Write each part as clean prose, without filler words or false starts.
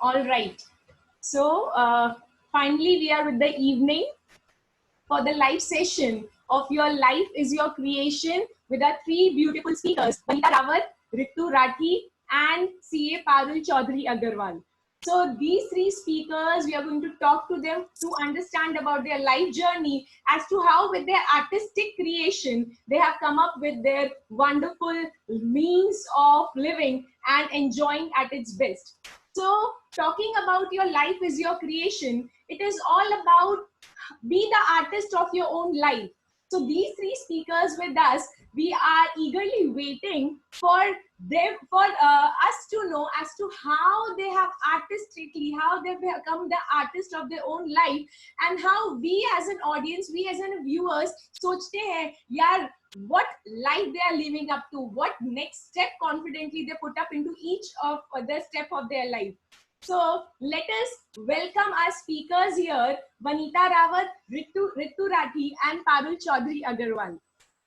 All right. So finally, we are with the evening for the live session of Your Life is Your Creation with our three beautiful speakers, Vanita Rawat, Ritu Rathi, and CA Parul Chaudhary Agarwal. So these three speakers, we are going to talk to them to understand about their life journey as to how with their artistic creation, they have come up with their wonderful means of living and enjoying at its best. So talking about your life is your creation, it is all about be the artist of your own life. So these three speakers with us, we are eagerly waiting for them, for us to know as to how they have artistically, how they become the artist of their own life, and how we as an audience, we as an viewers, सोचते हैं यार what life they are living up to, what next step confidently they put up into each of the step of their life. So let us welcome our speakers here, Vanita Rawat, Ritu Rathi, and Parul Chaudhary Agarwal.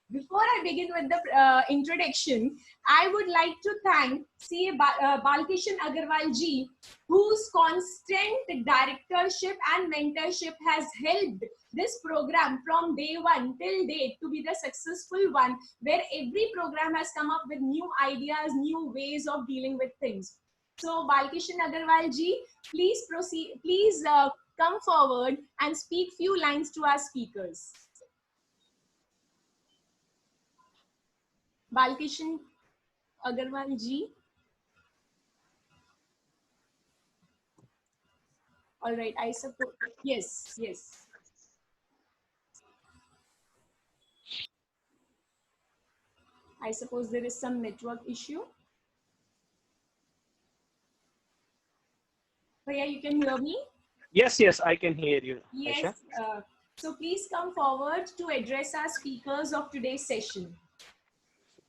Before I begin with the introduction, I would like to thank CA Balkishan Agarwal ji, whose constant directorship and mentorship has helped this program from day one till date to be the successful one, where every program has come up with new ideas, new ways of dealing with things. So Balkishan Agarwal ji, please proceed. Please come forward and speak few lines to our speakers. Balkishan Agarwal ji. All right, I suppose, yes. I suppose there is some network issue. Bhaiya, you can hear me? Yes, I can hear you. Yes. So please come forward to address our speakers of today's session.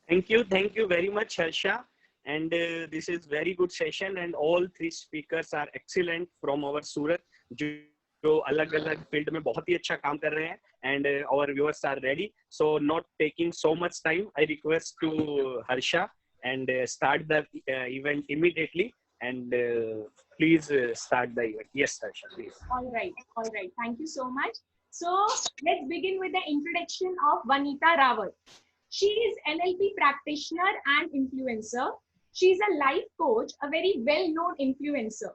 Thank you very much, Harsha. And this is very good session, and all three speakers are excellent from our Surat, जो अलग-अलग field में बहुत ही अच्छा काम कर रहे हैं, and our viewers are ready. So not taking so much time, I request to Harsha and start the event immediately. And please start the event. Yes, Harsha, please. All right. Thank you so much. So let's begin with the introduction of Vanita Rawat. She is NLP practitioner and influencer. She is a life coach, a very well-known influencer.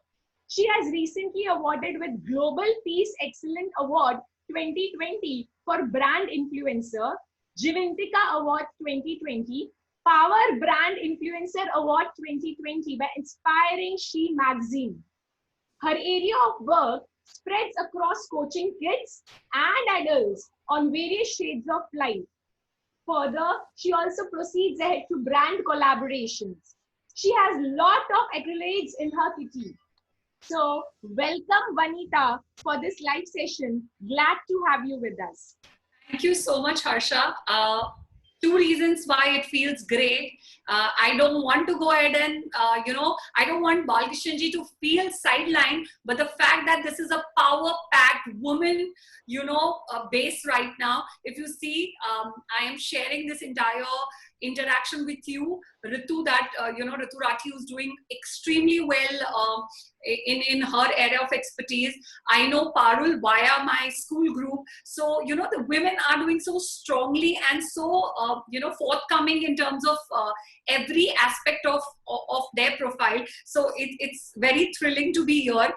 She has recently awarded with Global Peace Excellence Award 2020 for Brand Influencer, Jivantika Award 2020, Power Brand Influencer Award 2020 by Inspiring She magazine. Her area of work spreads across coaching kids and adults on various shades of life. Further, she also proceeds ahead to brand collaborations. She has lot of accolades in her kitty. So, welcome Vanita for this live session. Glad to have you with us. Thank you so much, Harsha. Two reasons why it feels great. I don't want to go ahead and, I don't want Balkishan ji to feel sidelined, but the fact that this is a power-packed woman, base right now. If you see, I am sharing this entire interaction with you, Ritu, that, Ritu Rathi is doing extremely well in her area of expertise. I know Parul via my school group. So, the women are doing so strongly and so, forthcoming in terms of every aspect of their profile. So it's very thrilling to be here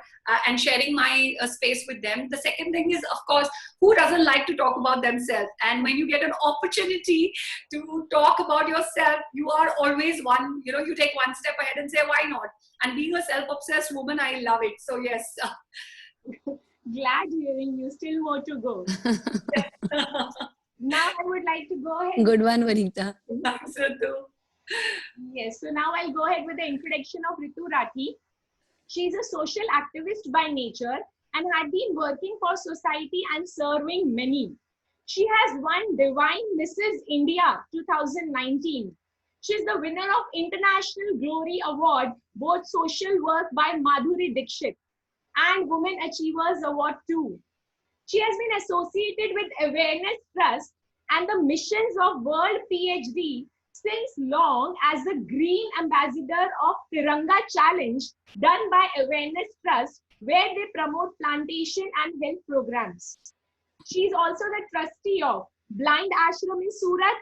and sharing my space with them. The second thing is, of course, who doesn't like to talk about themselves? And when you get an opportunity to talk about yourself, you are always one, you take one step ahead and say, why not? And being a self-obsessed woman, I love it. So yes. Glad hearing you. Still more to go. Now I would like to go ahead. Good one, Vanita. Thanks, Ritu. Yes, so now I'll go ahead with the introduction of Ritu Rathi. She is a social activist by nature and had been working for society and serving many. She has won Divine Mrs. India 2019. She is the winner of International Glory Award, both social work by Madhuri Dixit and Women Achievers Award 2. She has been associated with Awareness Trust and the missions of World PhD since long as the Green Ambassador of Tiranga Challenge done by Awareness Trust, where they promote plantation and health programs. She is also the trustee of Blind Ashram in Surat,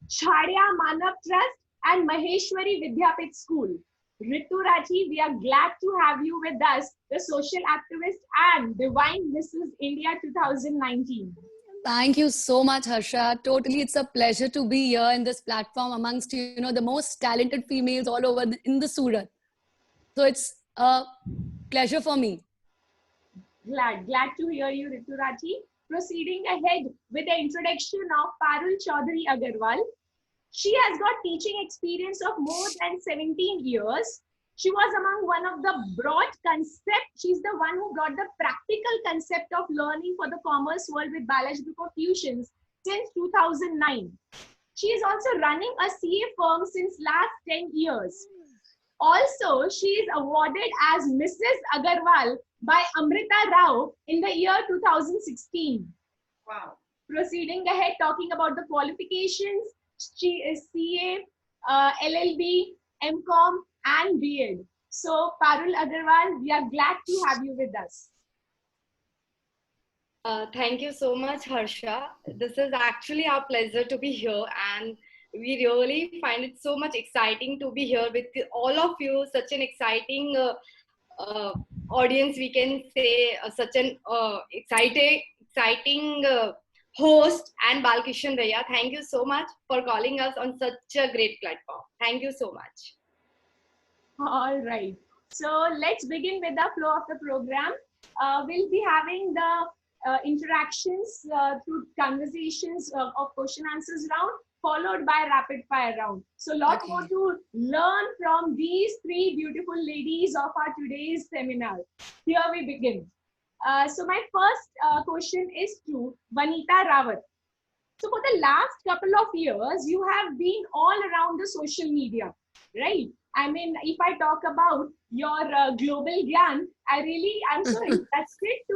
Chhadya Manav Trust, and Maheshwari Vidyapit School. Ritu Rathi, we are glad to have you with us, the social activist and Divine Mrs. India 2019. Thank you so much, Harsha. Totally, it's a pleasure to be here in this platform amongst the most talented females all over in the Surat. So it's a pleasure for me. Glad to hear you, Ritu Rathi. Proceeding ahead with the introduction of Parul Chaudhary Agarwal. She has got teaching experience of more than 17 years. She was among one of the broad concept. She's the one who brought the practical concept of learning for the commerce world with Balaji Group of Tuitions since 2009. She is also running a CA firm since last 10 years. Also, she is awarded as Mrs. Agarwal by Amrita Rao in the year 2016. Wow. Proceeding ahead, talking about the qualifications, she is CA, LLB, MCom, and B.Ed. So, Parul Agarwal, we are glad to have you with us. Thank you so much, Harsha. This is actually our pleasure to be here, and we really find it so much exciting to be here with all of you. Such an exciting audience, we can say, such an exciting host, and Balkishan Bhaiya. Thank you so much for calling us on such a great platform. Thank you so much. All right. So let's begin with the flow of the program. We'll be having the interactions through conversations of question answers round, followed by rapid fire round. So lot more to learn from these three beautiful ladies of our today's seminar. Here we begin. So my first question is to Vanita Rawat. So for the last couple of years, you have been all around the social media, right? I mean, if I talk about your global gyan, I'm so interested to,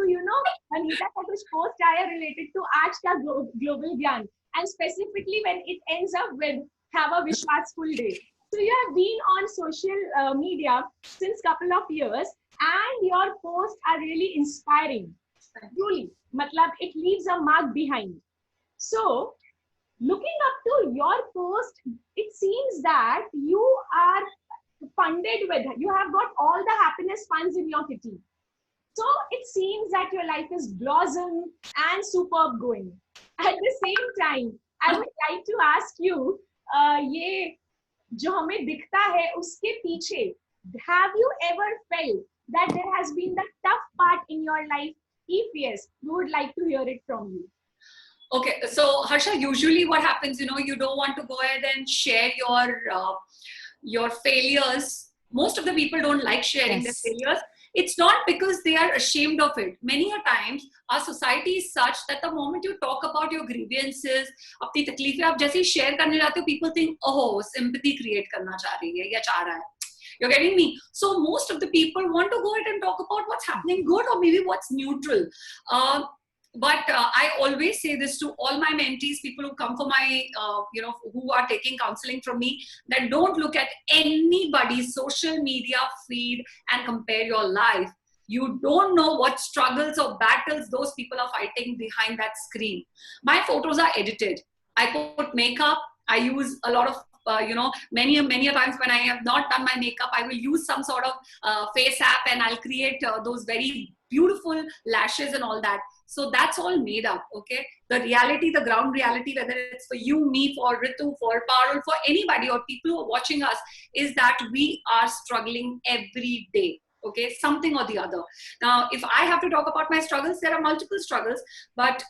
Vanita ka kuch post aaya related to aaj ka global gyan, and specifically when it ends up with have a Vishwasful day. So you have been on social media since couple of years, and your posts are really inspiring. Truly, matlab, it leaves a mark behind. So, looking up to your post, it seems that you are funded with, you have got all the happiness funds in your kitty. So, it seems that your life is blossom and superb going. At the same time, I would like to ask you, ये जो हमें दिखता है उसके पीछे, have you ever felt that there has been the tough part in your life? If yes, we would like to hear it from you. Okay, so Harsha, usually what happens, you don't want to go ahead and share your failures. Most of the people don't like sharing their failures. It's not because they are ashamed of it. Many a times, our society is such that the moment you talk about your grievances, अपनी तकलीफें आप जैसे ही share करने जाते हो, people think, oh, sympathy create करना चाह रही है या चाह रहा है. You're getting me? So most of the people want to go ahead and talk about what's happening good or maybe what's neutral. But I always say this to all my mentees, people who come for my, who are taking counseling from me, that don't look at anybody's social media feed and compare your life. You don't know what struggles or battles those people are fighting behind that screen. My photos are edited. I put makeup. I use a lot of many a times when I have not done my makeup, I will use some sort of face app and I'll create those very beautiful lashes and all that. So that's all made up, okay? The reality, the ground reality, whether it's for you, me, for Ritu, for Parul, for anybody or people who are watching us, is that we are struggling every day. Okay, something or the other. Now, if I have to talk about my struggles, there are multiple struggles, but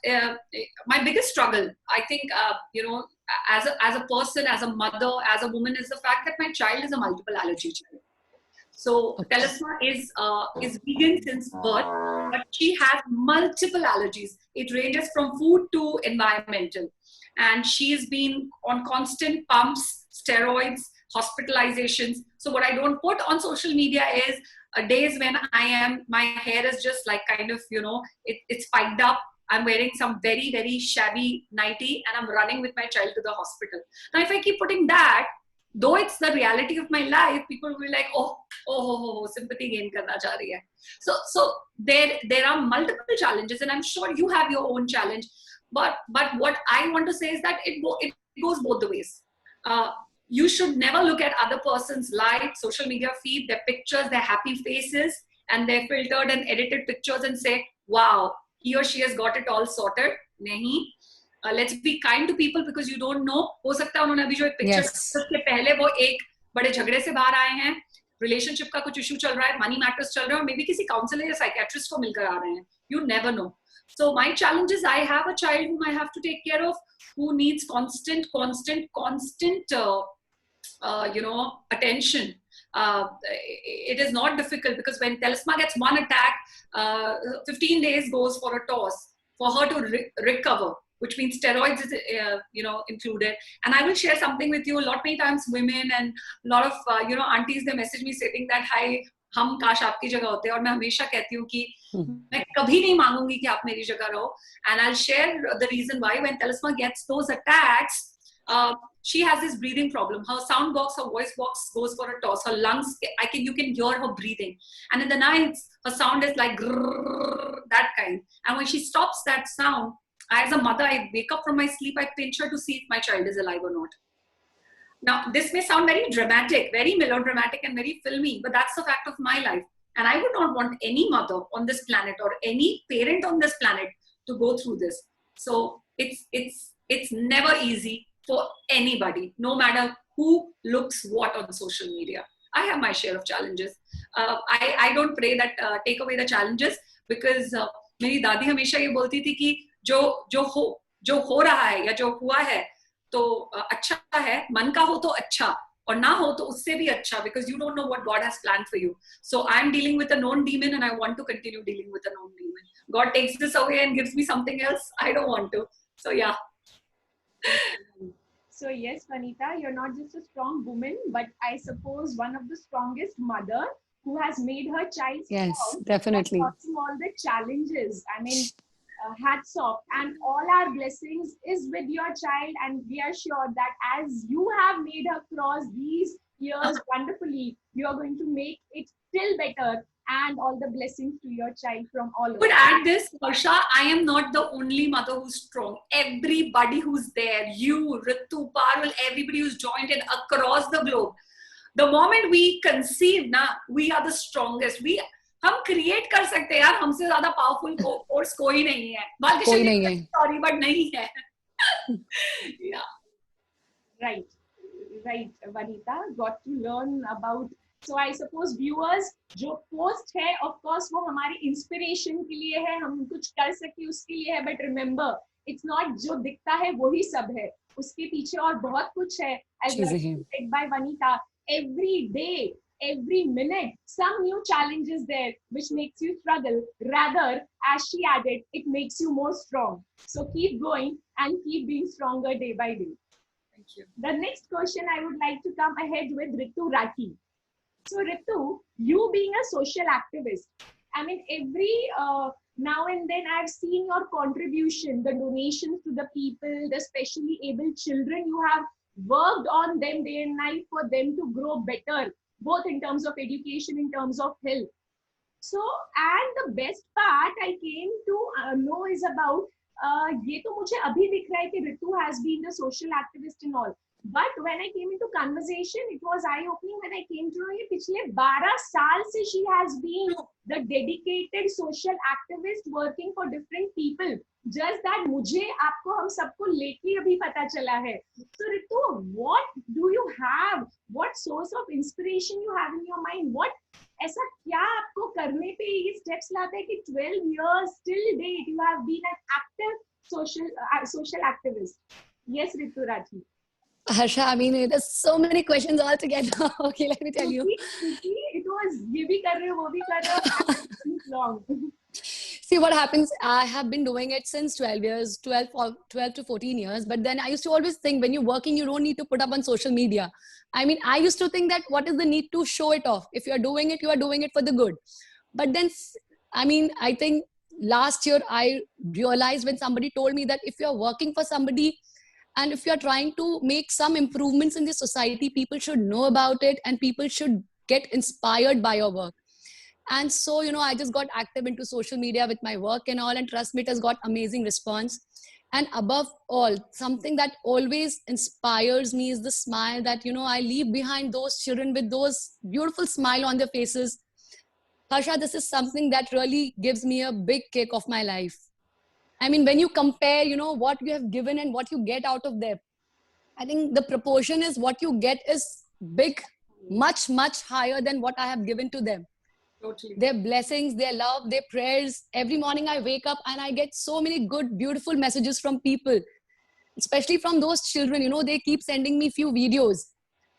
my biggest struggle, I think, as a person, as a mother, as a woman, is the fact that my child is a multiple allergy child. So Telesma is vegan since birth, but she has multiple allergies. It ranges from food to environmental, and she's been on constant pumps, steroids, hospitalizations. So what I don't put on social media is days when my hair is just like kind of, it's spiked up. I'm wearing some very, very shabby nightie and I'm running with my child to the hospital. Now, if I keep putting that, though it's the reality of my life, people will be like, oh, sympathy gain karna cha rahi hai. So there are multiple challenges, and I'm sure you have your own challenge. But what I want to say is that it goes both the ways. You should never look at other person's life, social media feed, their pictures, their happy faces, and their filtered and edited pictures and say, wow, he or she has got it all sorted. Nahi. Let's be kind to people because you don't know. हो सकता है उन्होंने अभी जो एक picture उसके पहले वो एक बड़े झगड़े से बाहर आए हैं, relationship का कुछ issue चल रहा है, money matters चल रहा है, और maybe किसी counselor या psychiatrist को मिलकर आ रहे हैं. You never know. So my challenge is I have a child whom I have to take care of, who needs constant attention. It is not difficult because when Telsma gets one attack, 15 days goes for a toss for her to recover, which means steroids is included. And I will share something with you. A lot many times women and a lot of aunties, they message me saying that hi, हम काश आपकी जगह होते, और मैं हमेशा कहती हूँ कि मैं कभी नहीं मांगूंगी कि आप मेरी जगह रहो. And I'll share the reason why. When Telsma gets those attacks, she has this breathing problem. Her sound box, her voice box goes for a toss. Her lungs, you can hear her breathing. And in the nights, her sound is like grrr, that kind. And when she stops that sound, as a mother, I wake up from my sleep, I pinch her to see if my child is alive or not. Now, this may sound very dramatic, very melodramatic and very filmy, but that's the fact of my life. And I would not want any mother on this planet or any parent on this planet to go through this. So it's never easy for anybody, no matter who looks what on social media. I have my share of challenges. I don't pray that take away the challenges, because मेरी दादी हमेशा ये बोलती थी कि जो हो रहा है या जो हुआ है तो अच्छा है, मन का हो तो अच्छा, और ना हो तो उससे भी अच्छा, because you don't know what God has planned for you. So I'm dealing with a known demon and I want to continue dealing with a known demon. God takes this away and gives me something else, I don't want to. So yeah. So yes, Vanita, you're not just a strong woman, but I suppose one of the strongest mother who has made her child strong. Yes, definitely. Crossing all the challenges. I mean, hats off, and all our blessings is with your child, and we are sure that as you have made her cross these years wonderfully, you are going to make it still better, and all the blessings to your child from all over. But add this, Harsha, I am not the only mother who's strong. Everybody who's there, you, Ritu, Parul, everybody who's joined in across the globe. The moment we conceive, we are the strongest. हम create कर सकते हैं यार, हमसे ज्यादा powerful force कोई नहीं है. कोई नहीं है. सॉरी बट नहीं है. Yeah. Right, Vanita, got to learn about. So I suppose viewers, जो post है, of course वो हमारी inspiration के लिए है, हम कुछ कर सके उसके लिए है. But remember, it's not जो दिखता है वही सब है, उसके पीछे और बहुत कुछ है. As said by Vanita, every day, every minute, some new challenge is there which makes you struggle. Rather, as she added, it makes you more strong. So keep going and keep being stronger day by day. Thank you. The next question I would like to come ahead with Ritu Rathi. So Ritu, you being a social activist, I mean, every now and then I've seen your contribution, the donations to the people, the specially able children. You have worked on them day and night for them to grow better, both in terms of education, in terms of health. So, and the best part I came to know is about, ये तो मुझे अभी दिख रहा है कि Ritu has been a social activist and all. But when I came into conversation, it was eye-opening when I came to know ये पिछले 12 साल से she has been the dedicated social activist working for different people. Just that मुझे आपको हम सबको lately अभी पता चला है. So Ritu, what do you have? What source of inspiration you have in your mind? What ऐसा क्या आपको करने पे ये steps लाता है कि 12 years till date you have been an active social activist? Yes, Ritu Rathi. Harsha, I mean, there's so many questions all together. Okay, let me tell you. It was ये भी कर रहे हो, वो भी कर रहे हो, long. See what happens. I have been doing it since 12 years, 12 to 14 years. But then I used to always think when you're working, you don't need to put up on social media. I mean, I used to think that what is the need to show it off? If you're doing it, you are doing it for the good. But then, I mean, I think last year I realized when somebody told me that if you're working for somebody and if you're trying to make some improvements in the society, people should know about it and people should get inspired by your work. And so, I just got active into social media with my work and all, and trust me, it has got amazing response. And above all, something that always inspires me is the smile that, I leave behind those children with those beautiful smile on their faces. Harsha, this is something that really gives me a big kick of my life. I mean, when you compare, what you have given and what you get out of them, I think the proportion is what you get is big, much, much higher than what I have given to them. Totally. Their blessings, their love, their prayers. Every morning I wake up and I get so many good, beautiful messages from people, especially from those children. They keep sending me few videos.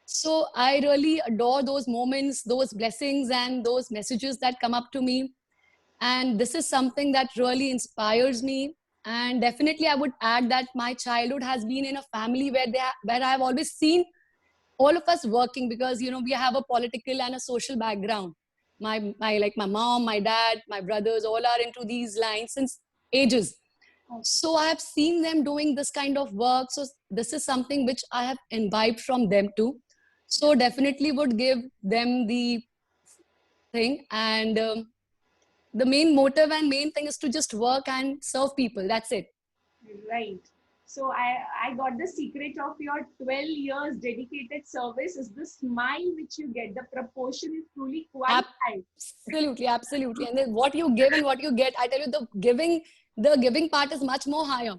So I really adore those moments, those blessings, and those messages that come up to me. And this is something that really inspires me. And definitely I would add that my childhood has been in a family where I have always seen all of us working, because we have a political and a social background. My mom, my dad, my brothers all are into these lines since ages. So I have seen them doing this kind of work. So this is something which I have imbibed from them too. So definitely would give them the thing. And the main motive and main thing is to just work and serve people. That's it. Right. So I got the secret of your 12 years dedicated service is the smile which you get. The proportion is truly quite high. Absolutely, absolutely. And then what you give and what you get, I tell you, the giving part is much more higher.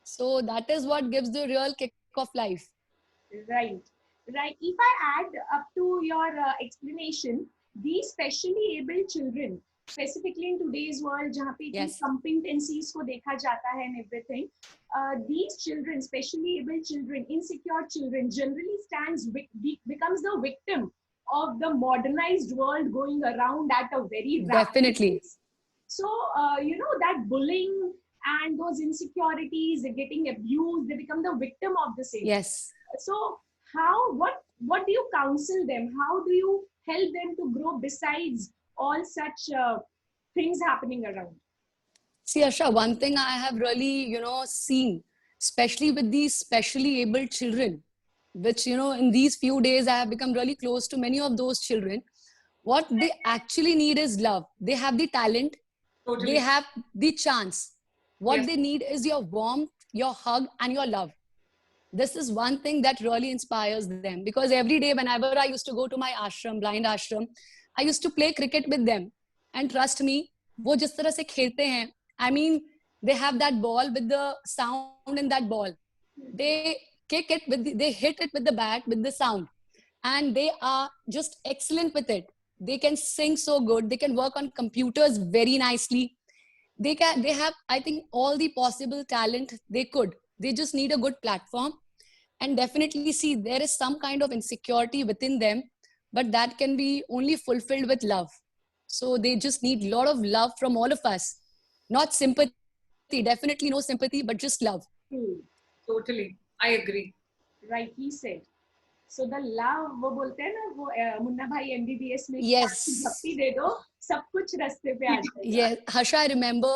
So that is what gives the real kick of life. Right. Right. If I add up to your explanation, these specially able children, specifically in today's world, जहाँ पे Yes. competencies को देखा जाता है and everything, these children, specially able children, insecure children, generally becomes the victim of the modernized world going around at a very rapid Definitely. pace. So, that bullying and those insecurities, they're getting abused, they become the victim of the same. Yes. So, what do you counsel them? How do you help them to grow besides all such things happening around? See, Asha, one thing I have really, seen, especially with these specially abled children, which, in these few days, I have become really close to many of those children. What they actually need is love. They have the talent. Totally. They have the chance. What Yes. they need is your warmth, your hug, and your love. This is one thing that really inspires them, because every day whenever I used to go to my ashram, blind ashram, I used to play cricket with them. And trust me, वो जिस तरह से खेलते हैं, I mean, they have that ball with the sound in that ball. They kick it they hit it with the bat with the sound, and they are just excellent with it. They can sing so good. They can work on computers very nicely. They have, I think, all the possible talent they could. They just need a good platform. And definitely, see, there is some kind of insecurity within them, but that can be only fulfilled with love. So they just need a lot of love from all of us. Not sympathy, definitely no sympathy, but just love. Totally. I agree. Rightly said. So the love, वो बोलते हैं ना, वो मुन्ना भाई MBBS में Yes. झप्पी दे दो, सब कुछ रास्ते पे आ जाएगा. Yeah, Harsha, I remember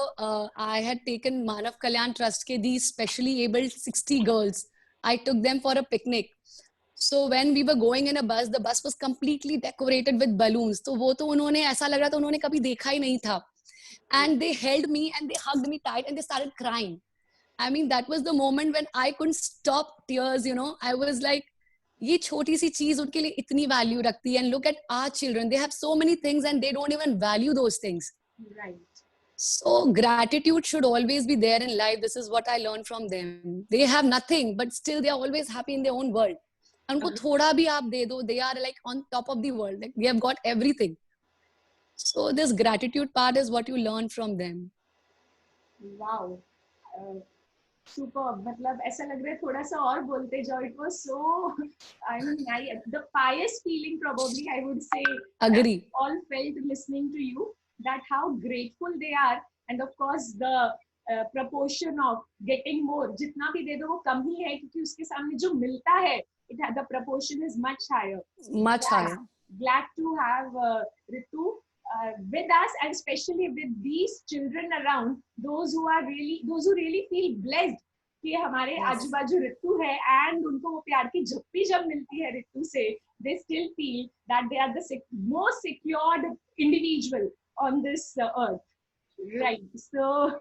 I had taken Manav Kalyan Trust ke these specially abled 60 girls. I took them for a picnic. So when we were going in a bus, the bus was completely decorated with balloons. तो वो तो उन्होंने ऐसा लग रहा था उन्होंने कभी देखा ही नहीं था. And they held me and they hugged me tight and they started crying. I mean, that was the moment when I couldn't stop tears, I was like, ये छोटी सी चीज उनके लिए इतनी वैल्यू रखती है. And look at our children, they have so many things and they don't even value those things. Right. So gratitude should always be there in life. This is what I learned from them. They have nothing, but still they are always happy in their own world. उनको थोड़ा भी आप दे दो, they are like on top of the world. Like, they have got everything. So this gratitude part is what you learn from them. Wow. Superb. मतलब ऐसा लग रहा है थोड़ा सा और बोलते जाओ. It was so, I mean, the pious feeling probably I would say. Agree. All felt listening to you, that how grateful they are, and of course the proportion of getting more. जितना भी दे दो वो कम ही है, क्योंकि उसके सामने जो मिलता है, the proportion is much higher. Much higher. Glad to have Ritu with us, and especially with these children around, those who really feel blessed कि हमारे आजू बाजू रितु है, and उनको वो प्यार की झप्पी जब मिलती है रितु से, they still feel that they are the most secured individual on this earth. Right. So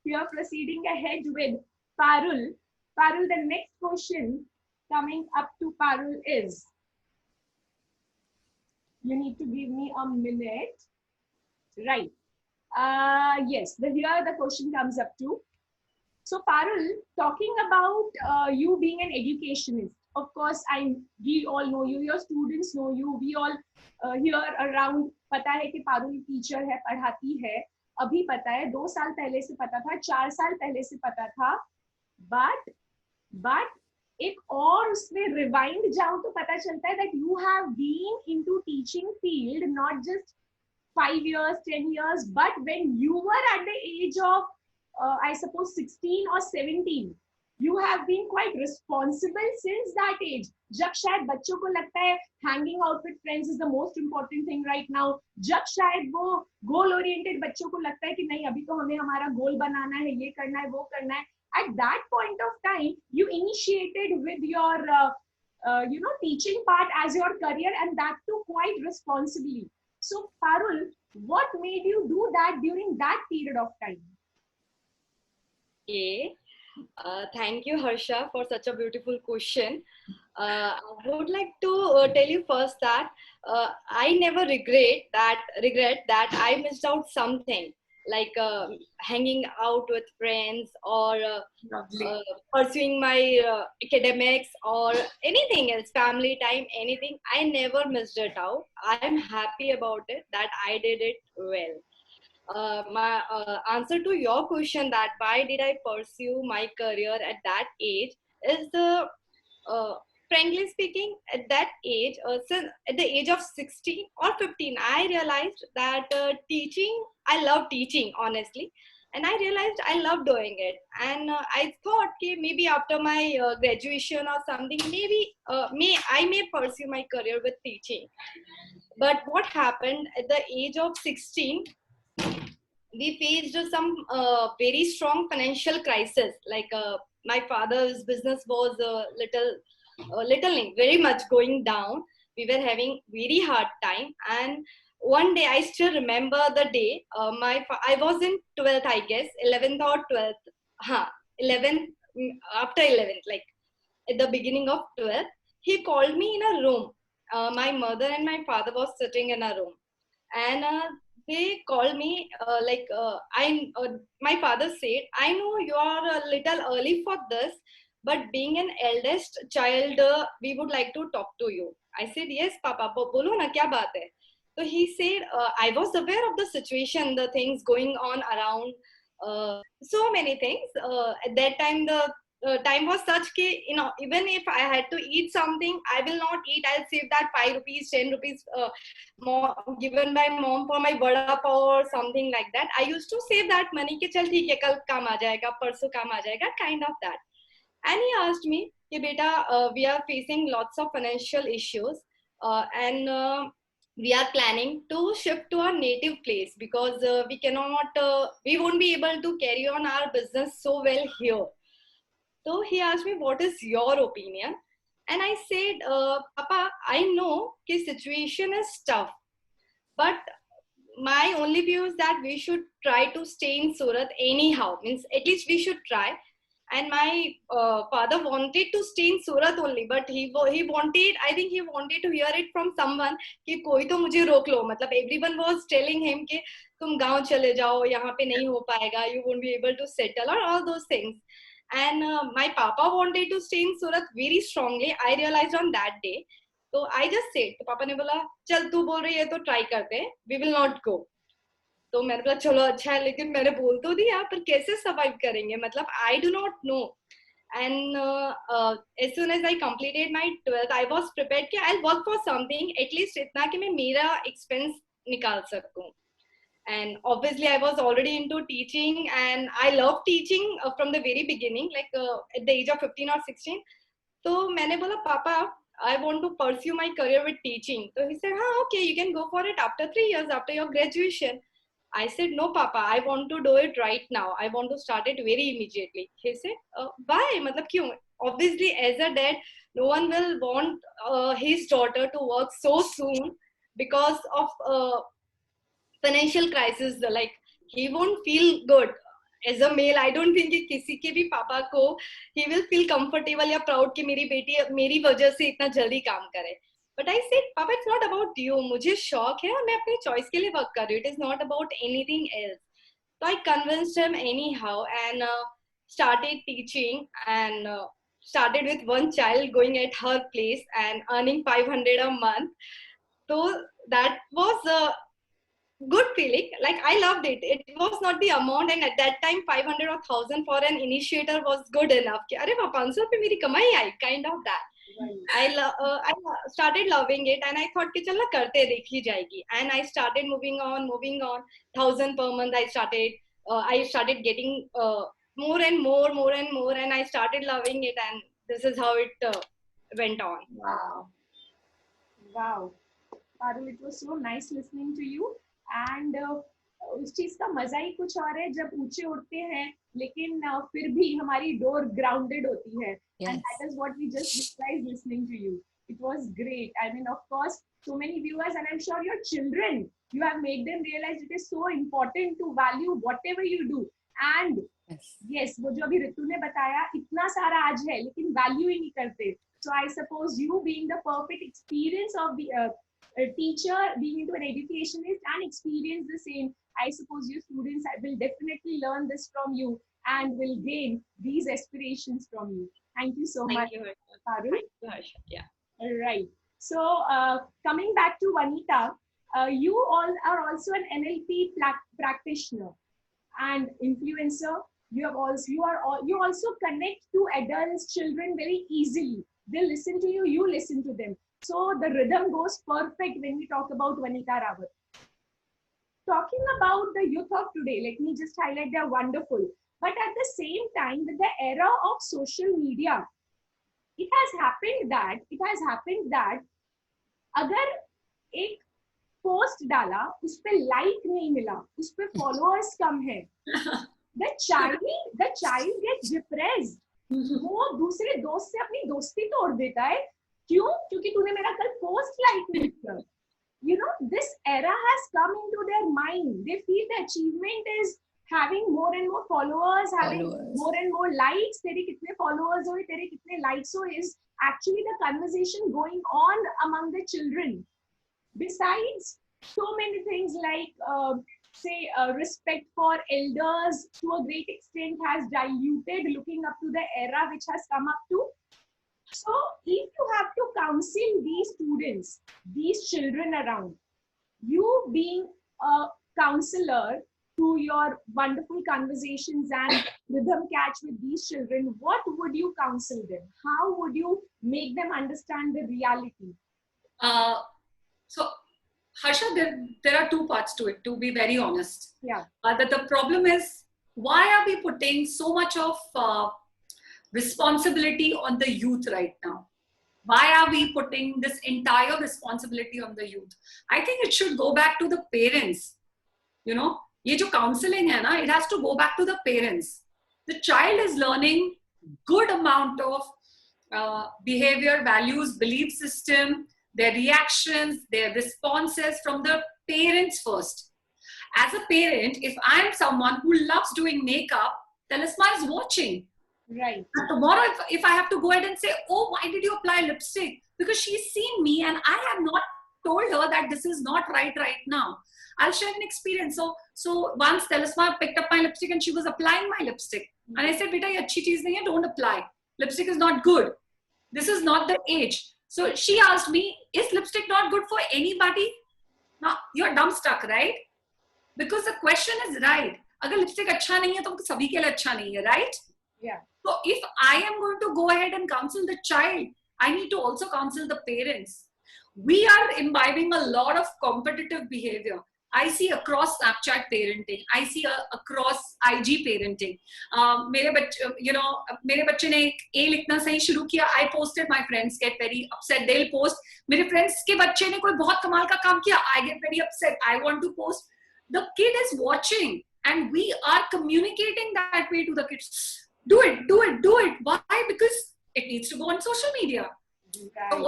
we are proceeding ahead with Parul. Parul, the next question coming up to Parul is, you need to give me a minute. Right. Yes, here the question comes up to. So Parul, talking about you being an educationist, of course, we all know you, your students know you, we all here around, पता है कि Parul teacher है, पढ़ाती है, अभी पता है, 2 साल पहले से पता था, 4 साल पहले से पता था, but एक और उसमें रिवाइंड जाऊं तो पता चलता है that you have been into teaching field not just 5 years, 10 years, but when you were at the age of I suppose 16 or 17, you have been quite responsible since that age. जब शायद बच्चों को लगता है hanging out with friends is the most important thing right now, जब शायद वो goal oriented बच्चों को लगता है कि नहीं अभी तो हमें हमारा goal बनाना है, ये करना है, वो करना है, at that point of time you initiated with your teaching part as your career, and that too quite responsibly. So Parul, what made you do that during that period of time? Okay. Thank you, Harsha, for such a beautiful question. I would like to tell you first that I never regret that I missed out something, like hanging out with friends or pursuing my academics or anything else, family time, anything. I never missed it out. I'm happy about it that I did it well. My answer to your question, that why did I pursue my career at that age, is frankly speaking, at that age, since at the age of 16 or 15, I realized that teaching, I love teaching, honestly. And I realized I love doing it. And I thought, okay, maybe after my graduation or something, maybe I may pursue my career with teaching. But what happened at the age of 16, we faced some very strong financial crisis. Like my father's business was very much going down. We were having very hard time, and one day I still remember the day. I was in 12th, I guess, 11th or 12th. 11th, after 11th, like at the beginning of 12th, he called me in a room. My mother and my father was sitting in a room, and they called me my father said, I know you are a little early for this, but being an eldest child, we would like to talk to you. I said, yes, Papa, bolo na, kya baat hai? So he said, I was aware of the situation, the things going on around, so many things. At that time, the time was such that, even if I had to eat something, I will not eat. I'll save that 5 rupees, 10 rupees given by mom for my vada pav or something like that. I used to save that money, कि चल ठीक है, कल काम आ जाएगा, परसों काम आ जाएगा, kind of that. And he asked me, कि बेटा, we are facing lots of financial issues, and we are planning to shift to our native place because we won't be able to carry on our business so well here. So he asked me, what is your opinion? And I said, Papa, I know the situation is tough, but my only view is that we should try to stay in Surat anyhow. Means at least we should try. And my father wanted to stay in Surat only, but he wanted, I think he wanted to hear it from someone कि कोई तो मुझे रोक लो. मतलब everyone was telling him कि तुम गांव चले जाओ, यहाँ पे नहीं हो पाएगा, you won't be able to settle, or all those things. And my papa wanted to stay in Surat very strongly. I realized on that day. So I just said, तो पापा ने बोला, चल तू बोल रही है तो try करते हैं, we will not go. तो मैंने बोला चलो अच्छा है, लेकिन मैंने बोल तो दिया, पर कैसे survive करेंगे? मतलब I do not know. And as soon as I completed my 12th, I was prepared कि I'll work for something, at least इतना कि मैं मेरा expense निकाल सकूं. And obviously I was already into teaching, and I love teaching from the very beginning, like at the age of 15 or 16. So मैंने बोला पापा, I want to pursue my career with teaching. So he said, okay, you can go for it after 3 years, after your graduation. I said, no, Papa, I want to do it right now. I want to start it very immediately. He said, why? Matlab, kyun? Obviously, as a dad, no one will want his daughter to work so soon because of financial crisis. Like, he won't feel good. As a male, I don't think कि किसी के भी पापा को he will feel comfortable या proud कि मेरी बेटी मेरी वजह से इतना जल्दी काम करे. But I said, Papa, it's not about you. मुझे शौक है और मैं अपनी choice के लिए work कर रही हूँ. It is not about anything else. So I convinced him anyhow and started teaching and started with one child going at her place and earning 500 a month. So that was a good feeling. Like, I loved it. It was not the amount, and at that time 500 or 1000 for an initiator was good enough कि अरे 500 पे मेरी कमाई आई, kind of that. I started loving it and I thought कि चल ना करते देख ली जाएगी, and I started moving on 1000 per month. I started getting more and more and I started loving it, and this is how it went on. Wow. Parul, it was so nice listening to you. And उस चीज का मजा ही कुछ और है जब ऊंचे उड़ते हैं लेकिन फिर भी हमारी डोर ग्राउंडेड होती है. And that is what we just realized listening to you. It was great. I mean, of course, so many viewers, and I'm sure your children, you have made them realize it is so important to value whatever you do. And yes, वो जो अभी ऋतु ने बताया इतना सारा आज है लेकिन वैल्यू ही नहीं करते. So I suppose you being the perfect experience of the a teacher being into an educationist and experience the same, I suppose your students will definitely learn this from you and will gain these aspirations from you. Thank you so much, Parul. Yeah. All right. So coming back to Vanita, you all are also an NLP practitioner and influencer. You also connect to adults, children very easily. They listen to you, you listen to them. So the rhythm goes perfect when we talk about Vanita Rawat. Talking about the youth of today, let me just highlight they're wonderful. But at the same time, with the era of social media, it has happened that अगर एक post डाला उस पे like नहीं मिला, उस पे followers कम है, the child gets depressed. वो दूसरे दोस्त से अपनी दोस्ती तोड़ देता है. क्यों? क्योंकि तूने मेरा कल पोस्ट लाइक नहीं किया. You know, this era has come into their mind. They feel the achievement is having more and more followers, having more and more likes. तेरे कितने followers हो, तेरे कितने likes हो, is actually the conversation going on among the children. Besides, so many things like respect for elders to a great extent has diluted looking up to the era which has come up to. So if you have to counsel these students, these children around, you being a counselor to your wonderful conversations and rhythm catch with these children, what would you counsel them? How would you make them understand the reality? So Harsha, there are two parts to it, to be very honest. Yeah. The problem is, why are we putting so much of responsibility on the youth right now? Why are we putting this entire responsibility on the youth? I think it should go back to the parents. You know, ये जो counseling है ना, it has to go back to the parents. The child is learning good amount of behavior, values, belief system, their reactions, their responses from the parents first. As a parent, if I'm someone who loves doing makeup, Talisma is watching. Right. And tomorrow, if I have to go ahead and say, oh, why did you apply lipstick? Because she's seen me and I have not told her that this is not right now. I'll share an experience. So once Talisma picked up my lipstick and she was applying my lipstick. And I said, beta, ye achhi cheez nahi hai, don't apply. Lipstick is not good. This is not the age. So she asked me, is lipstick not good for anybody? Now, you're dumbstruck, right? Because the question is right. Agar lipstick अच्छा नहीं है, तो सभी के लिए अच्छा नहीं है, right? Yeah. So if I am going to go ahead and counsel the child, I need to also counsel the parents. We are imbibing a lot of competitive behavior. I see across Snapchat parenting. I see across IG parenting. मेरे बच्चे, मेरे बच्चे ने A लिखना सही शुरू किया. I posted, my friends get very upset. They'll post. मेरे friends के बच्चे ने कोई बहुत कमाल का काम किया. I get very upset. I want to post. The kid is watching, and we are communicating that way to the kids. Do it, do it, do it. Why? Because it needs to go on social media. Right. So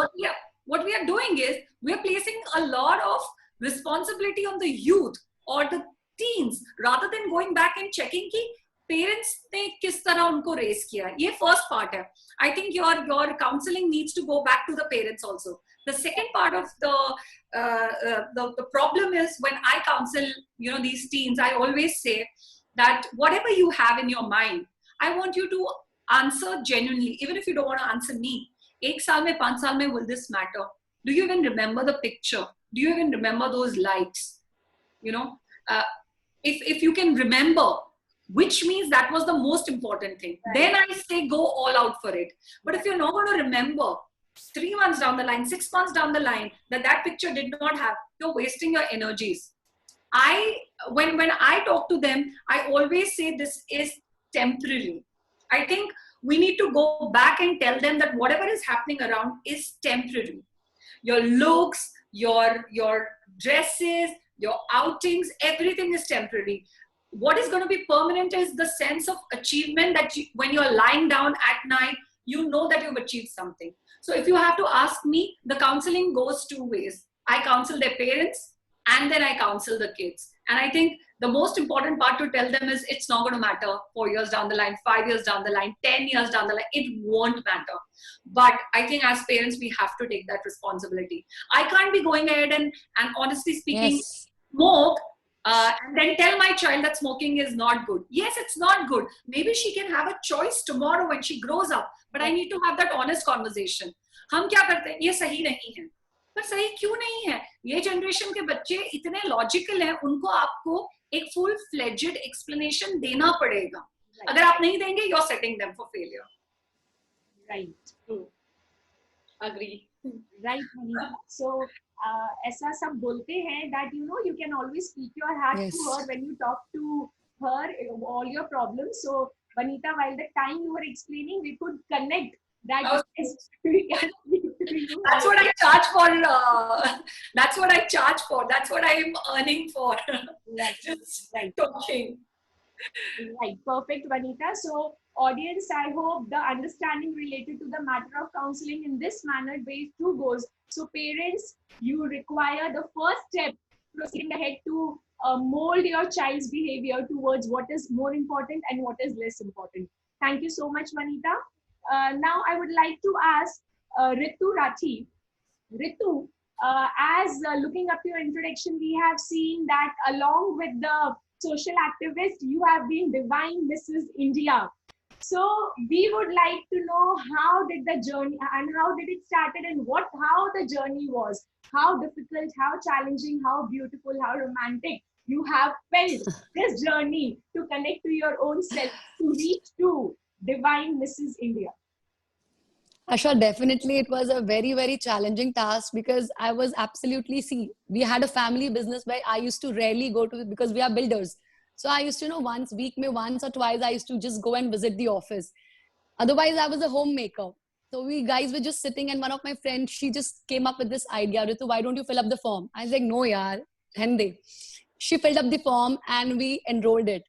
what we are doing is we are placing a lot of responsibility on the youth or the teens rather than going back and checking कि parents ने किस तरह उनको raise किया. ये first part है. I think your counseling needs to go back to the parents also. The second part of the problem is when I counsel these teens, I always say that whatever you have in your mind, I want you to answer genuinely, even if you don't want to answer me. 1 साल में 5 साल में will this matter? Do you even remember the picture? Do you even remember those likes? If you can remember, which means that was the most important thing. Right. Then I say go all out for it. But if you're not going to remember 3 months down the line, 6 months down the line, that picture did not have, you're wasting your energies. When I talk to them, I always say this is temporary. I think we need to go back and tell them that whatever is happening around is temporary. Your looks, your dresses, your outings, everything is temporary. What is going to be permanent is the sense of achievement that when you're lying down at night, you know that you've achieved something. So if you have to ask me, the counseling goes 2 ways. I counsel their parents and then I counsel the kids. And I think the most important part to tell them is it's not going to matter 4 years down the line, 5 years down the line, 10 years down the line. It won't matter. But I think as parents, we have to take that responsibility. I can't be going ahead and honestly speaking, Yes. smoke and then tell my child that smoking is not good. Yes, it's not good. Maybe she can have a choice tomorrow when she grows up. But I need to have that honest conversation. हम क्या करते हैं? ये सही नहीं है. पर सही क्यों नहीं है? ये जनरेशन के बच्चे इतने लॉजिकल हैं, उनको आपको एक फुल फ्लेजेड एक्सप्लेनेशन देना पड़ेगा. Right. अगर आप नहीं देंगे, you're setting them for failure. Right. True. Agree. Right, Vanita. So ऐसा सब बोलते हैं that you can always speak your heart Yes. to her when you talk to her all your problems. So Vanita, while the time you were explaining, we could connect that. Oh. Yes, we can speak to you. That's what I charge for. That's what I charge for. That's what I am earning for. Right. Just Right. talking. Right, perfect, Vanita. So, audience, I hope the understanding related to the matter of counseling in this manner way too goes. So, parents, you require the first step proceeding ahead to mold your child's behavior towards what is more important and what is less important. Thank you so much, Vanita. Now, I would like to ask Ritu Rathi. Ritu, as looking up your introduction, we have seen that along with the social activist, you have been Divine Mrs. India. So we would like to know how did the journey and how did it started and how the journey was, how difficult, how challenging, how beautiful, how romantic you have felt this journey to connect to your own self to reach to Divine Mrs. India. Asha, definitely it was a very, very challenging task because I was absolutely, we had a family business where I used to rarely go to because we are builders. So I used to, once or twice, I used to just go and visit the office. Otherwise, I was a homemaker. So we guys were just sitting and one of my friends, she just came up with this idea, Ritu, why don't you fill up the form? I was like, no, yaar, hende. She filled up the form and we enrolled it.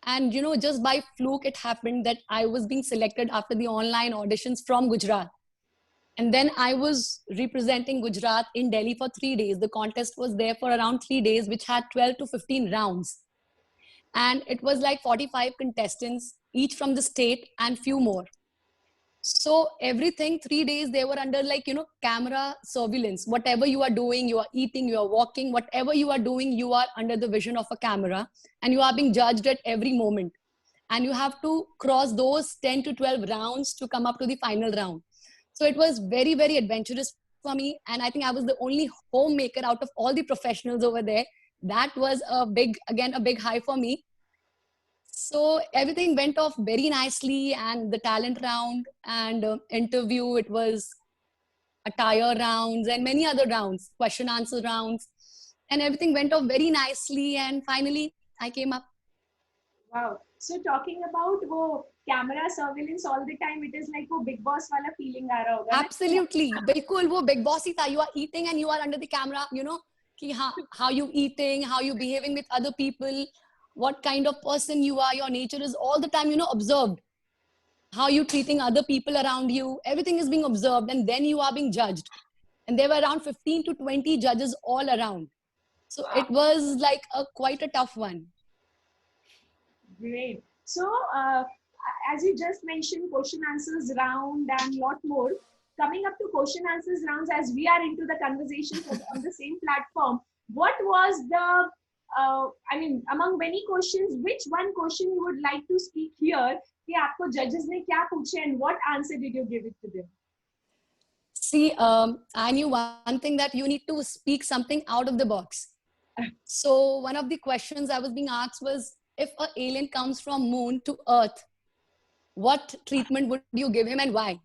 And, just by fluke, it happened that I was being selected after the online auditions from Gujarat. And then I was representing Gujarat in Delhi for 3 days. The contest was there for around 3 days, which had 12 to 15 rounds. And it was like 45 contestants, each from the state and few more. So everything, 3 days, they were under camera surveillance. Whatever you are doing, you are eating, you are walking, whatever you are doing, you are under the vision of a camera and you are being judged at every moment. And you have to cross those 10 to 12 rounds to come up to the final round. So it was very, very adventurous for me. And I think I was the only homemaker out of all the professionals over there. That was a big high for me. So everything went off very nicely, and the talent round and interview, it was attire rounds and many other rounds, question answer rounds. and everything went off very nicely, and finally I came up. Wow. So talking about वो camera surveillance all the time, it is like वो Big Boss वाला feeling आ रहा होगा ना? Absolutely, बिल्कुल वो Big Boss ही था. You are eating and you are under the camera, you know, कि how you eating, how you behaving with other people, what kind of person you are, your nature is all the time, you know, observed. How you treating other people around you, everything is being observed, and then you are being judged. And there were around 15 to 20 judges all around. So it was like quite a tough one. Great. So, as you just mentioned, question answers round and lot more. Coming up to question answers rounds, as we are into the conversation on the same platform, what was the, I mean, among many questions, which one question you would like to speak here? कि आपको judges ने क्या पूछे and what answer did you give it to them? See, I knew one thing, that you need to speak something out of the box. So one of the questions I was being asked was, if an alien comes from moon to earth, what treatment would you give him and why?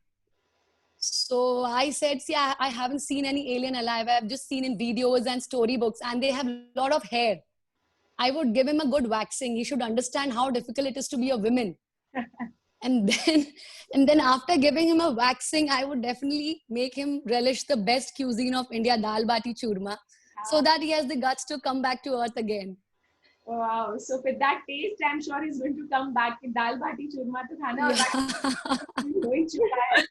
So I said, see, I haven't seen any alien alive. I've just seen in videos and storybooks, and they have a lot of hair. I would give him a good waxing. He should understand how difficult it is to be a woman. And then after giving him a waxing, I would definitely make him relish the best cuisine of India, dal bati churma, so that he has the guts to come back to earth again. Wow. So with that taste, I'm sure he's going to come back. कि दाल बाटी चूरमा तो खाना हो ही चुका है.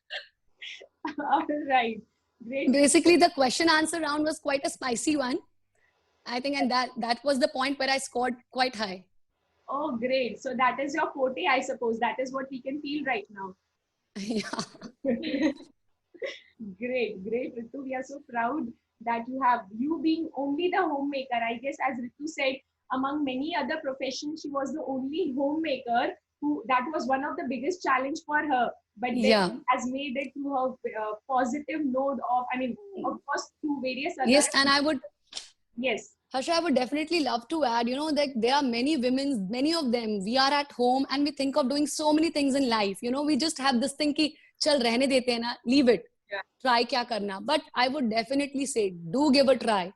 All right. Great. Basically, the question answer round was quite a spicy one, I think, and that was the point where I scored quite high. Oh, great. So that is your forte, I suppose. That is what we can feel right now. Yeah. Great, great, Ritu. We are so proud that you being only the homemaker. I guess, as Ritu said, among many other professions, she was the only homemaker that was one of the biggest challenge for her. But then Yeah. she has made it through her positive note of, I mean, of course, through various other. Yes, and I would. Yes. Harsha, I would definitely love to add, you know, that there are many women, many of them, we are at home and we think of doing so many things in life. You know, we just have this thing ki, chal rehne dete hai na, leave it. Yeah. Try kya karna. But I would definitely say, do give a try.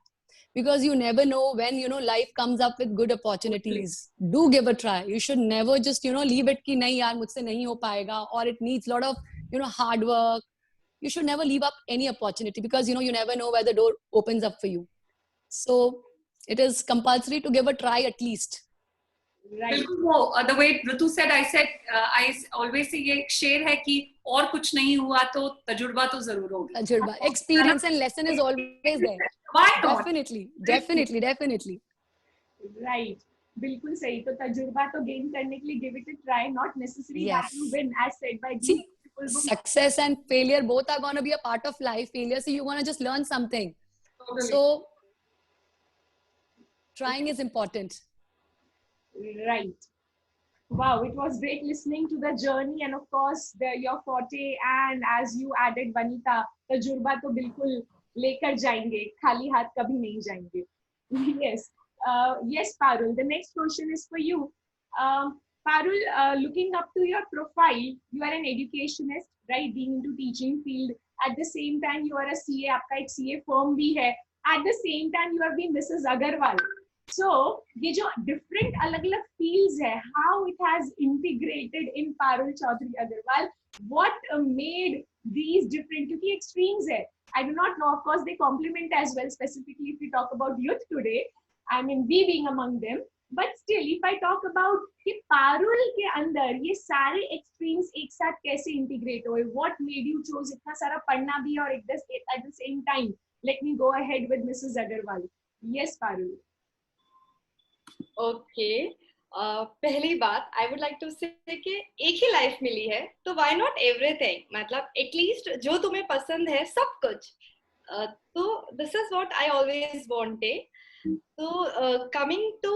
Because you never know when, you know, life comes up with good opportunities. Do give a try. You should never just, you know, leave it ki, nahi yaar, mujhse nahi ho paega, or it needs a lot of, you know, hard work. You should never leave up any opportunity, because, you know, you never know where the door opens up for you. So it is compulsory to give a try at least. Right. The way Ritu said, I always say ये शेर है कि और कुछ नहीं हुआ तो तजुर्बा तो जरूर होगा. Tajurba. Experience and lesson is always there. Why not? Definitely, definitely, definitely. Right. बिल्कुल सही. तो तजुर्बा तो gain करने के लिए give it a try, not necessary that Yes. you win, as said by these See, people. success and failure both are going to be a part of life. Failure, so you're going to just learn something. Totally. So trying is important. Right. Wow, it was great listening to the journey, and of course your forte, and as you added Vanita, तजुर्बा तो बिल्कुल लेकर जाएंगे, खाली हाथ कभी नहीं जाएंगे. Yes. Yes, Parul. The next question is for you. Parul, looking up to your profile, you are an educationist, right? Being into teaching field. At the same time, you are a CA. आपका एक CA firm भी है. At the same time, you have been Mrs. Agarwal. So, ये जो different अलग-अलग fields है, how it has integrated in Parul Chaudhary Agarwal, what made these different? क्योंकि extremes है. I do not know. Of course, they complement as well. Specifically, if we talk about youth today, I mean, we being among them. But still, if I talk about कि Parul के अंदर ये सारे extremes एक साथ कैसे integrate हुए? What made you choose इतना सारा पढ़ना भी और at the same time? Let me go ahead with Mrs. Agarwal. Yes, Parul. Okay. पहली बात आई वुड लाइक टू से कि एक ही लाइफ मिली है तो व्हाई नॉट एवरीथिंग, मतलब एटलीस्ट जो तुम्हें पसंद है सब कुछ. तो this is what I always wanted. So coming to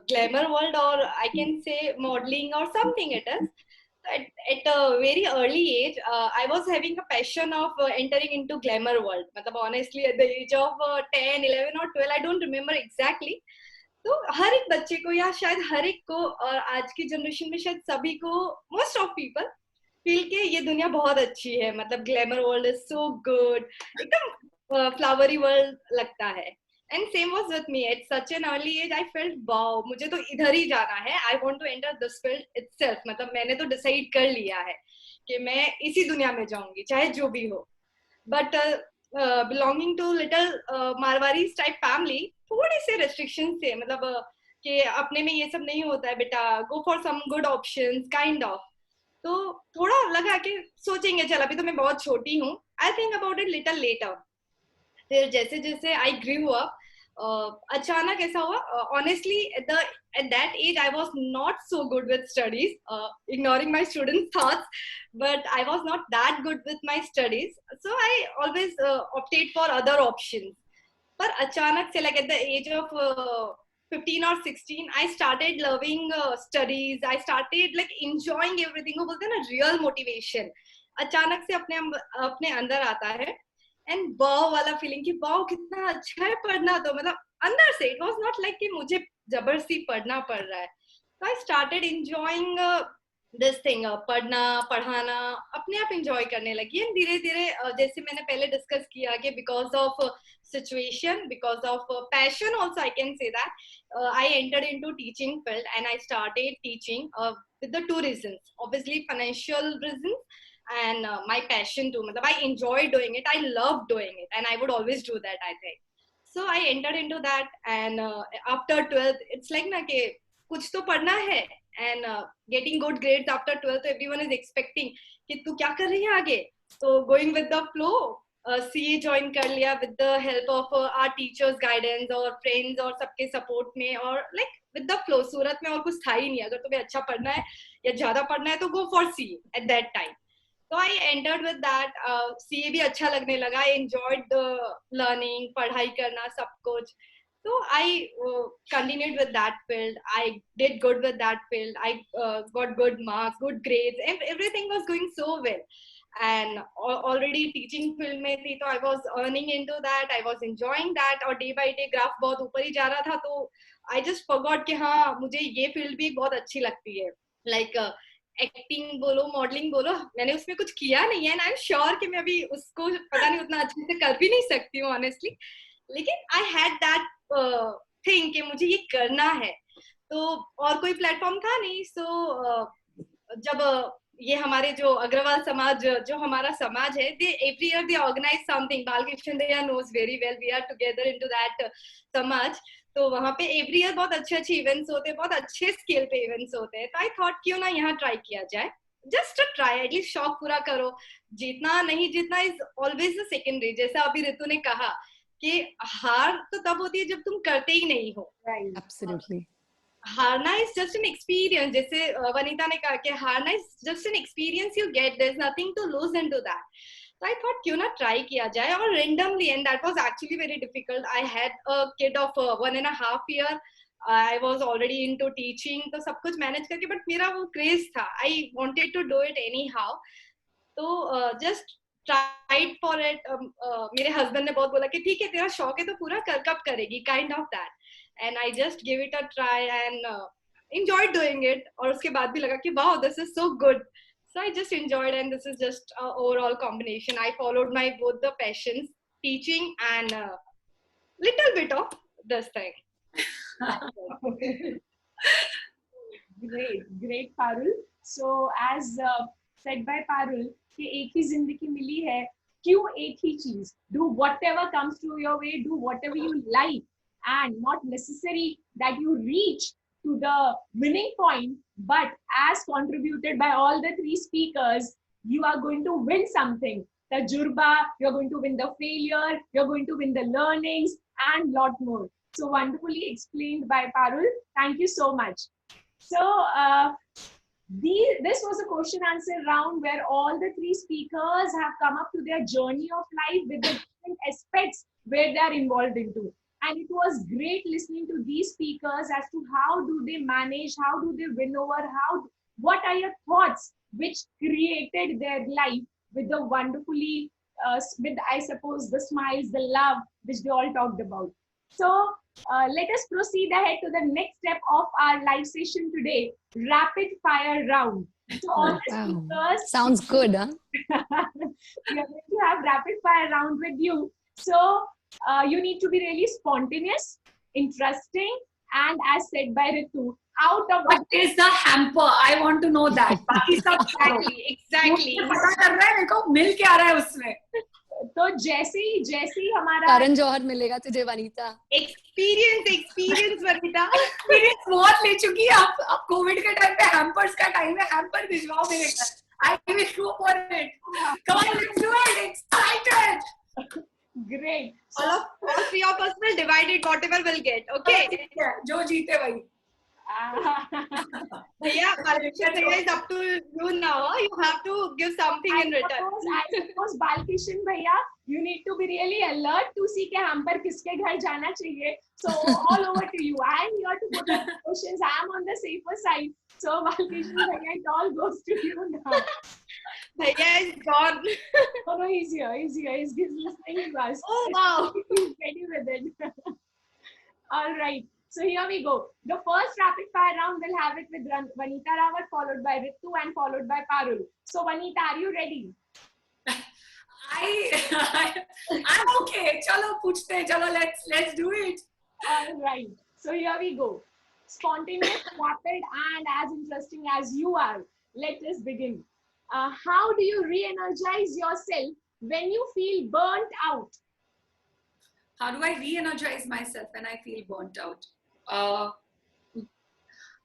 glamour world, or I can say modeling or something, it is at a very early age I was having a passion of entering into glamour world. मतलब honestly at the age of 10, 11 or 12, I don't remember exactly. तो हर एक बच्चे को या शायद हर एक को और आज की जनरेशन में शायद सभी को, मोस्ट ऑफ पीपल फील के ये दुनिया बहुत अच्छी है, मतलब glamour world is so good, एकदम फ्लावरी वर्ल्ड लगता है. And same was with me. At such an early age, I felt, wow, मुझे तो इधर ही जाना है. I want to enter this field itself. मतलब मैंने तो decide कर लिया है कि मैं इसी दुनिया में जाऊंगी, चाहे जो भी हो. But belonging to little Marwaris type family, थोड़ी से restrictions थे. मतलब कि अपने में ये सब नहीं होता है बेटा. Go for some good options, kind of. तो थोड़ा लगा कि सोचेंगे, चल अभी तो मैं बहुत छोटी हूँ. I think about it little later. फिर जैसे जैसे I grew up, अचानक ऐसा हुआ. Honestly, at that age I was not so good with studies, ignoring my students' thoughts, but I was not that good with my studies, so I always opted for other options. पर अचानक से, like at the age of 15 or 16, I started loving studies. I started like enjoying everything. वो बोलते हैं ना, real motivation अचानक से अपने अंदर आता है. एंड वाव वाला फीलिंग कि वाव कितना अच्छा है पढ़ना. तो मतलब अंदर से इट वाज नॉट लाइक कि मुझे जबरदस्ती पढ़ना पड़ रहा है. तो I started enjoying this thing. पढ़ना पढ़ाना अपने आप एंजॉय करने लगी. एंड धीरे धीरे जैसे मैंने पहले डिस्कस किया कि because of situation, because of passion also, I can say that I entered into teaching field and I started teaching with the two reasons. Obviously financial reasons and my passion too. I enjoy doing it, I love doing it, and I would always do that, I think. So I entered into that, and after 12th it's like na ke kuch to padhna hai, and getting good grades after 12th, everyone is expecting कि तू क्या कर रही है आगे. So going with the flow, CA join कर लिया with the help of our teachers guidance और friends और सबके support में, और like with the flow. सूरत में और कुछ था ही नहीं. अगर तुम्हें अच्छा पढ़ना है या ज्यादा पढ़ना है तो go for CA at that time. So I entered with that. CA भी अच्छा लगने लगा. I enjoyed the learning, पढ़ाई करना सब कुछ. So I continued with that field. I did good with that field. I got good marks, good grades, and everything was going so well. And already teaching field में थी, तो I was earning into that. I was enjoying that. और day by day graph बहुत ऊपर ही जा रहा था. तो I just forgot कि हाँ मुझे ये field भी बहुत अच्छी लगती है. Like एक्टिंग बोलो, मॉडलिंग बोलो, मैंने उसमें कुछ किया नहीं है. एंड आई एम श्योर कि मैं अभी उसको पता नहीं उतना अच्छे से कर भी नहीं सकती हूँ ऑनेस्टली. लेकिन आई हैड दैट थिंग कि मुझे ये करना है. तो और कोई प्लेटफॉर्म था नहीं. सो जब ये हमारे जो अग्रवाल समाज, जो हमारा समाज है, they every year they organise something. Balakrishna Daya knows very well, we are together into that समाज. तो वहां पे एवरी ईयर बहुत अच्छे अच्छे इवेंट्स होते हैं, बहुत अच्छे स्केल पे इवेंट्स होते हैं. तो आई थॉट क्यों ना यहाँ ट्राई किया जाए. जस्ट ट्राई, एटलीस्ट शौक पूरा करो. जीतना नहीं जीतना इज ऑलवेज द सेकेंडरी. जैसा अभी ऋतु ने कहा कि हार तो तब होती है जब तुम करते ही नहीं हो. Absolutely. हारना इज जस्ट एन एक्सपीरियंस. जैसे वनीता ने कहा कि हारना is just an experience you get. There is nothing to lose into that. So I thought क्यों ना ट्राई किया जाए. और randomly, and that was actually very difficult. I had a kid of 1.5 years. I was already into teaching, तो सब कुछ manage करके, but मेरा वो क्रेज था. I wanted to do it anyhow. तो just tried for it. मेरे husband ने बहुत बोला कि ठीक है तेरा शौक है तो पूरा कर, कब करेगी, kind of that. And I just gave it a try and enjoyed doing it. और उसके बाद भी लगा कि wow, this is so good. So I just enjoyed, and this is just an overall combination. I followed my both the passions, teaching and little bit of this thing. Great Parul. So as said by Parul कि एक ही जिंदगी मिली है, क्यों एक ही चीज. Do whatever comes to your way, do whatever you like, and not necessary that you reach to the winning point, but as contributed by all the three speakers, you are going to win something. Tajurba, you're going to win the failure, you're going to win the learnings, and lot more. So wonderfully explained by Parul. Thank you so much. So this was a question answer round where all the three speakers have come up to their journey of life with the different aspects where they are involved into. And it was great listening to these speakers as to how do they manage, how do they win over, what are your thoughts which created their life with the wonderfully, with I suppose the smiles, the love which they all talked about. So let us proceed ahead to the next step of our live session today, rapid fire round. So all the speakers, Sounds good, huh? we are going to have rapid fire round with you. So You need to be really spontaneous, interesting, and as said by Ritu, out of What is the hamper? I want to know that. बाकी सब Exactly. मुझे पता कर रहा है, मेरे को मिल क्या रहा है उसमें. तो जैसे ही हमारा करण जौहर मिलेगा तुझे वनीता. Experience, Vanita. एक्सपीरियंस बहुत ले चुकी है. अब कोविड के टाइम पे हैम्पर्स का टाइम है. हैम्पर भिजवाओ मेरे घर. I will go for it. Come on, let's do it. Excited. great. All three of us will divide it, whatever we'll get. Okay. जो जीते वही. Yeah, Balkishan Bhaiya is up to you now. You have to give something in return. I suppose Balkishan Bhaiya, you need to be really alert to see कि hamper किसके घर जाना चाहिए. So all over to you. I am here to put up the questions. I am on the safer side. So Balkishan Bhaiya, it all goes to you now. Bhaiya is gone. Oh no, he's here. He's listening to us. Oh wow. He's ready with it. All right. So here we go. The first rapid fire round we'll have it with Vanita Rawat, followed by Ritu, and followed by Parul. So Vanita, are you ready? I'm okay. Chalo पूछते हैं. Chalo let's do it. All right. So here we go. Spontaneous, rapid, and as interesting as you are. Let us begin. How do you re-energize yourself when you feel burnt out? How do I re-energize myself when I feel burnt out?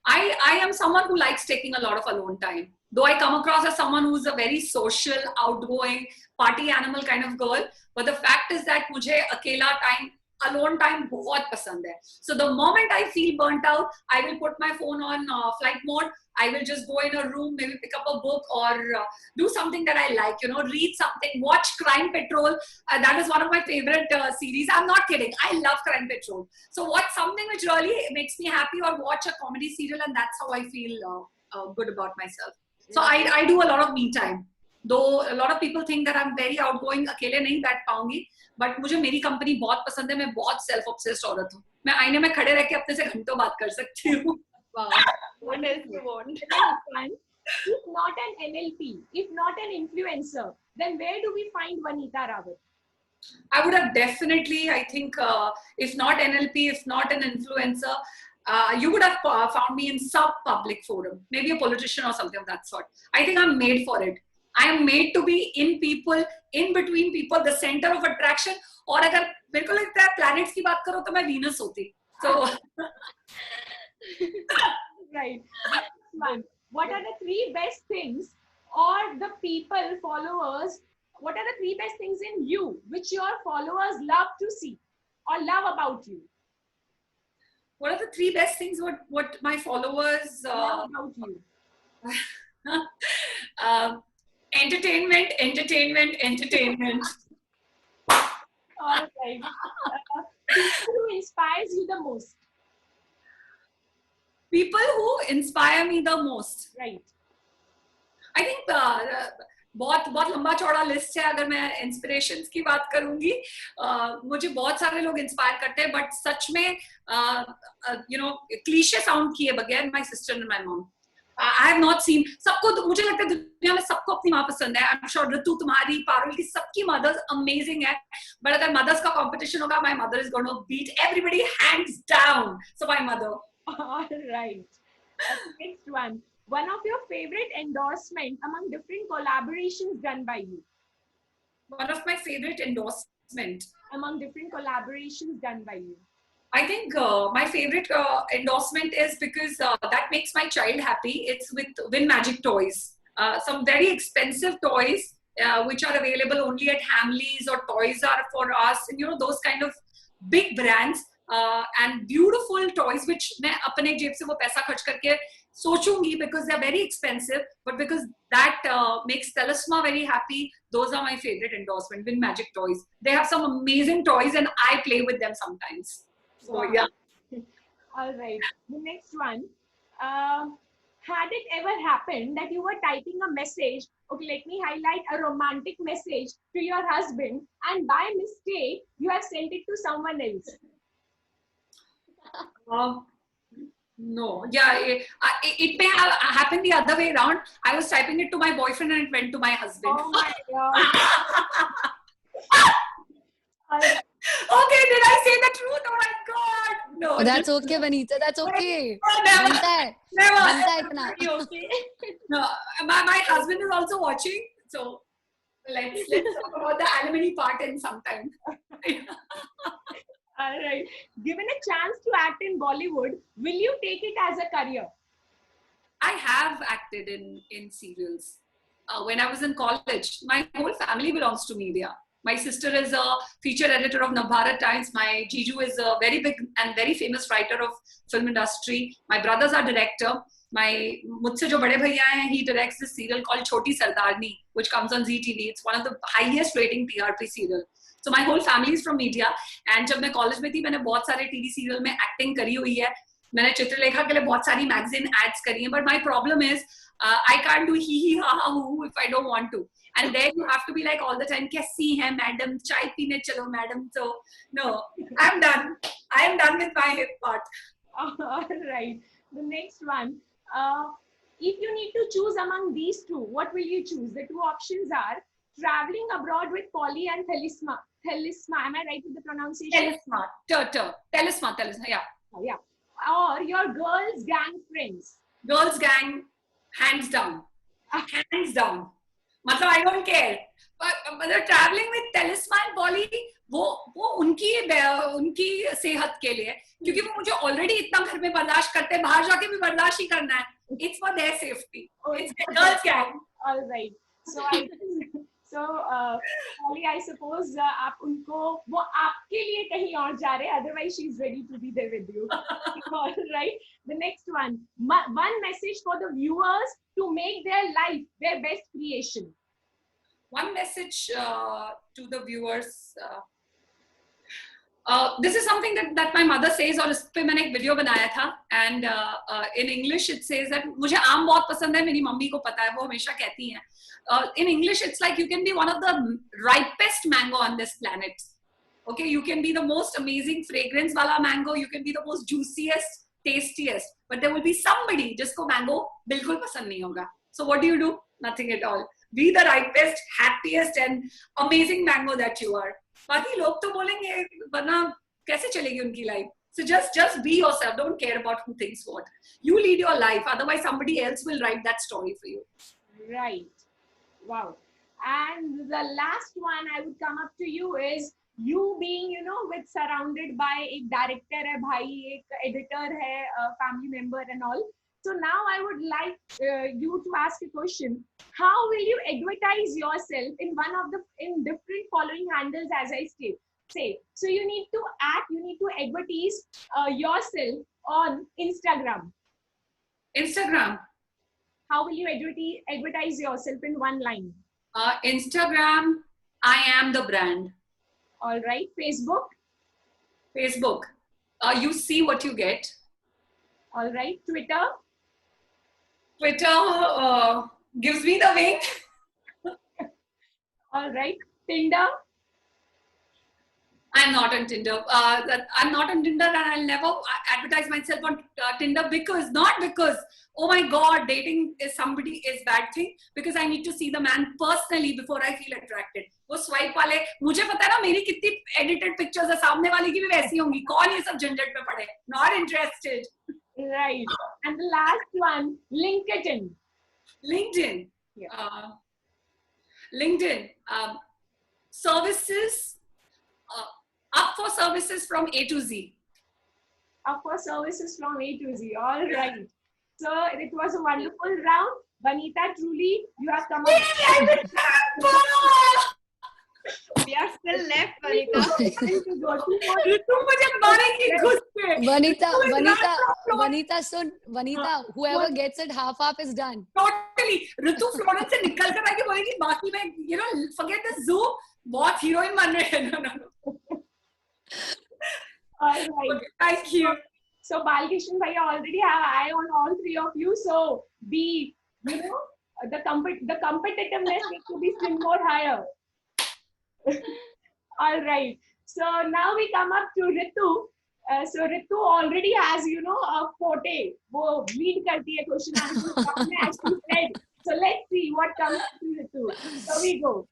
I am someone who likes taking a lot of alone time. Though I come across as someone who's a very social, outgoing, party animal kind of girl, but the fact is that मुझे अकेला time, alone time बहुत पसंद है. So the moment I feel burnt out, I will put my phone on flight mode. I will just go in a room, maybe pick up a book or do something that I like, read something, watch Crime Patrol. That is one of my favorite series. I'm not kidding. I love Crime Patrol. So watch something which really makes me happy or watch a comedy serial, and that's how I feel good about myself. So I do a lot of me time. Though a lot of people think that I'm very outgoing, अकेले नहीं बैठ पाऊंगी, but मुझे मेरी company बहुत पसंद है. मैं बहुत सेल्फ ऑब्सेस्ड औरत हूँ. मैं आईने में खड़े रह के अपने से घंटों बात कर सकती हूँ. Wow. What else you want? If not an NLP, if not an influencer, then where do we find Vanita Rawat? I would have definitely, I think, if not NLP, if not an influencer, you would have found me in some public forum, maybe a politician or something of that sort. I think I'm made for it. I am made to be in people, in between people, the center of attraction. और अगर मेरे को लगता है planets की बात करो तो मैं Venus होती. So. Right. One. What are the three best things, or the people, followers, what are the three best things in you which your followers love to see or love about you? What are the three best things what my followers love about you? Entertainment. All right. People who inspires you the most. People who inspire me the most. Right. I think बहुत लंबा चौड़ा list है. अगर मैं inspirations की बात करूंगी, मुझे बहुत सारे लोग इंस्पायर करते हैं, बट सच में क्लीशे साउंड किए बगैर my sister and my mom. I have not seen. सबको मुझे लगता है दुनिया में सबको अपनी माँ पसंद है. I'm sure ऋतु, तुम्हारी, पारुल की, सबकी मदर्स अमेजिंग है. बट अगर मदर्स का कंपटीशन होगा, my mother is going to beat everybody hands down. So my mother. All right. Next one. One of your favorite endorsements among different collaborations done by you. One of my favorite endorsements among different collaborations done by you. I think my favorite endorsement is because that makes my child happy. It's with Win Magic Toys. Some very expensive toys which are available only at Hamleys or Toys R for Us, and those kind of big brands. And beautiful toys which मैं अपने जेब से वो पैसा खर्च करके सोचूंगी because they are very expensive, but because that makes Telesma very happy. Those are my favorite endorsement. Win Magic Toys. They have some amazing toys and I play with them sometimes. So wow. Yeah. All right. The next one. Had it ever happened that you were typing a message, okay, let me highlight a romantic message to your husband, and by mistake you have sent it to someone else? No, yeah, it may have happened the other way around. I was typing it to my boyfriend and it went to my husband. Oh my God. Okay, did I say the truth? Oh my God. No. Oh, that's okay, Vanita. That's okay. No, never. बनता है Never. बनता है इतना. Okay. No, my husband is also watching. So let's talk about the alimony part in some time. All right. Given a chance to act in Bollywood, will you take it as a career? I have acted in serials. When I was in college, my whole family belongs to media. My sister is a feature editor of Navbharat Times. My Jiju is a very big and very famous writer of film industry. My brothers are director. My mujhse jo bade bhaiya hain, he directs this serial called Choti Sardarni, which comes on ZTV. It's one of the highest rating TRP serial. So my whole family is from media. And जब मैं college में थी, मैंने बहुत सारे TV serial में acting करी हुई है. मैंने चित्रलेखा के लिए बहुत सारी magazine ads करी हैं. But my problem is I can't do hee hee ha ha hoo if I don't want to. And then you have to be like all the time, कैसी है मैडम, चाय पीने चलो madam. So no, I'm done. I am done with my hip part. All right. The next one. If you need to choose among these two, what will you choose? The two options are traveling abroad with Polly and Thelisma. Thelisma, am I right with the pronunciation? Telesma, yeah. Yeah. Or your girls' gang friends. Girls gang, hands down. Hands down. मतलब I don't care. But मतलब traveling with Telesma and Polly, वो उनकी सेहत के लिए, क्योंकि वो मुझे already इतना घर में बर्दाश्त करते हैं, बाहर जाके भी बर्दाश्त ही करना है. It's for their safety. It's a girls gang. All right. Polly, I suppose आप उनको, वो आपके लिए कहीं और जा रहे हैं. Otherwise, she's ready to be there with you. All right. The next one. One message for the viewers to make their life their best creation. One message to the viewers. This is something that my mother says, और इस पे मैंने एक video बनाया था, and in English it says that मुझे आम बहुत पसंद है, मेरी मम्मी को पता है, वो हमेशा कहती हैं. In English it's like you can be one of the ripest mango on this planet. Okay, you can be the most amazing fragrance wala mango, you can be the most juiciest, tastiest, but there will be somebody जिसको mango बिल्कुल पसंद नहीं होगा. So what do? Nothing at all. Be the ripest, happiest and amazing mango that you are. बाकी लोग तो बोलेंगे, वरना कैसे चलेगी उनकी life? So just be yourself. Don't care about who thinks what. You lead your life. Otherwise, somebody else will write that story for you. Right. Wow. And the last one I would come up to you is you being, with surrounded by a director hai bhai, ek editor hai, a family member and all. So now I would like you to ask a question. How will you advertise yourself in different following handles as I say? So you need to advertise yourself on Instagram. Instagram. How will you advertise yourself in one line? Instagram, I am the brand. All right. Facebook. You see what you get. All right. Twitter gives me the wink. All right. Tinder. I'm not on Tinder. I'm not on Tinder, and I'll never advertise myself on Tinder not because, oh my God, dating is bad thing. Because I need to see the man personally before I feel attracted. वो swipe वाले, मुझे पता है ना मेरी कितनी edited pictures है, सामने वाले की भी वैसी होंगी. कौन ये सब झंझट में पड़े? Not interested. Right. And the last one, LinkedIn. Yeah. LinkedIn. Services. Up for services from A to Z. Up for services from A to Z. All right. So it was a wonderful round. Vanita, truly, you have come up. We are still left, Vanita. Vanita, whoever gets it half is done. Totally. Ritu Florence से निकल कर आके बोलेगी बाकी में, forget the zoo. बहुत heroine बन रहे हैं. No. All right. Okay, thank you. So Balkishan Bhaiya already have eye on all three of you. So the competitiveness needs to be still more higher. All right. So now we come up to Ritu. So Ritu already has, a forte. वो lead करती है question answer as she said. So let's see what comes to Ritu. So we go.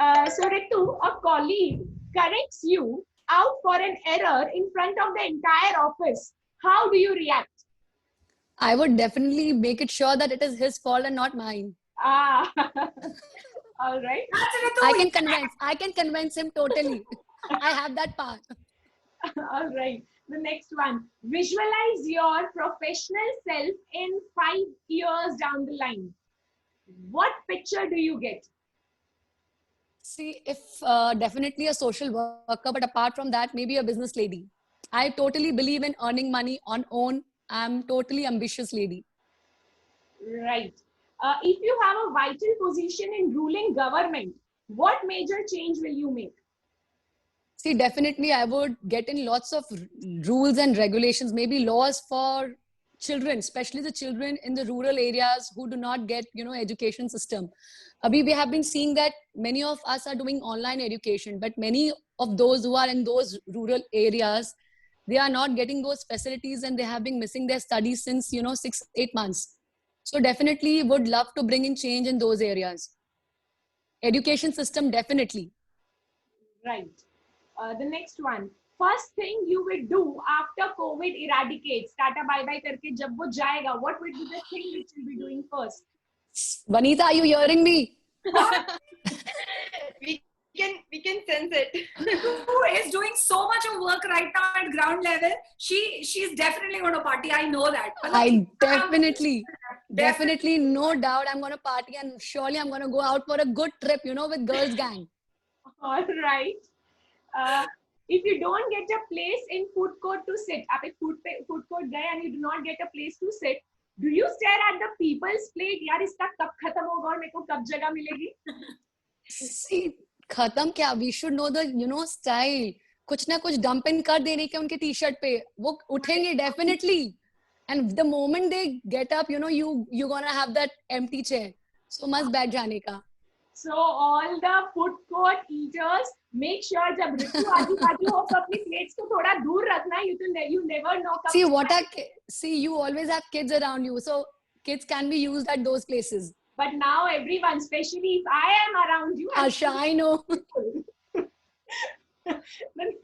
So Ritu, a colleague corrects you out for an error in front of the entire office. How do you react? I would definitely make it sure that it is his fault and not mine. Ah, all right. That's Ritu. I can convince him totally. I have that power. All right. The next one. Visualize your professional self in 5 years down the line. What picture do you get? See, if definitely a social worker, but apart from that, maybe a business lady. I totally believe in earning money on own. I'm totally ambitious lady. Right. If you have a vital position in ruling government, what major change will you make? See, definitely I would get in lots of rules and regulations, maybe laws for children, especially the children in the rural areas who do not get, education system. Abhi, we have been seeing that many of us are doing online education, but many of those who are in those rural areas, they are not getting those facilities and they have been missing their studies since, 6-8 months. So definitely would love to bring in change in those areas. Education system, definitely. Right. The next one. First thing you will do after COVID eradicates, Tata bye bye करके जब वो जाएगा, what will be the thing which you'll be doing first? Vanita, are you hearing me? We can sense it. Who is doing so much of work right now at ground level. She's definitely going to party. I know that. I definitely, no doubt, I'm going to party and surely I'm going to go out for a good trip, with girls gang. All right. If you don't get a place in food court to sit, आप एक food court गए and you do not get a place to sit, do you stare at the people's plate? यार इसका कब खत्म होगा और मेरे को कब जगह मिलेगी? See, खत्म क्या? We should know the, style. कुछ ना कुछ dump in कर देने के उनके t-shirt पे. वो उठेंगे definitely. And the moment they get up, you're gonna have that empty chair. So must बैठ जाने का. So all the food court eaters, make sure जब ऋतु आजू-बाजू हो तो अपनी plates को थोड़ा दूर रखना. You never know. See, you always have kids around you, so kids can be used at those places. But now everyone, especially if I am around you. Asha, I know. The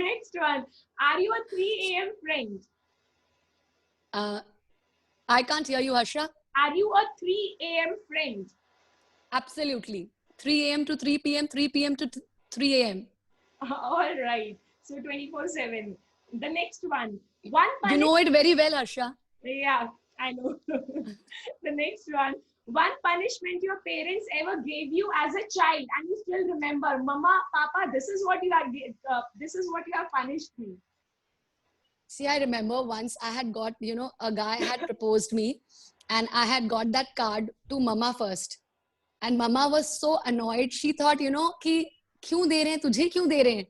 next one. Are you a 3 a.m. friend? I can't hear you, Harsha. Are you a 3 a.m. friend? Absolutely. 3 a.m. to 3 p.m., 3 p.m. to 3 a.m. All right. So 24/7. The next one. You know it very well, Harsha. Yeah, I know. The next one. One punishment your parents ever gave you as a child and you still remember, Mama, Papa, this is what you have punished me. See, I remember once I had got, a guy had proposed me and I had got that card to Mama first. And Mama was so annoyed. She thought, कि क्यों दे रहे हैं तुझे क्यों दे रहे हैं?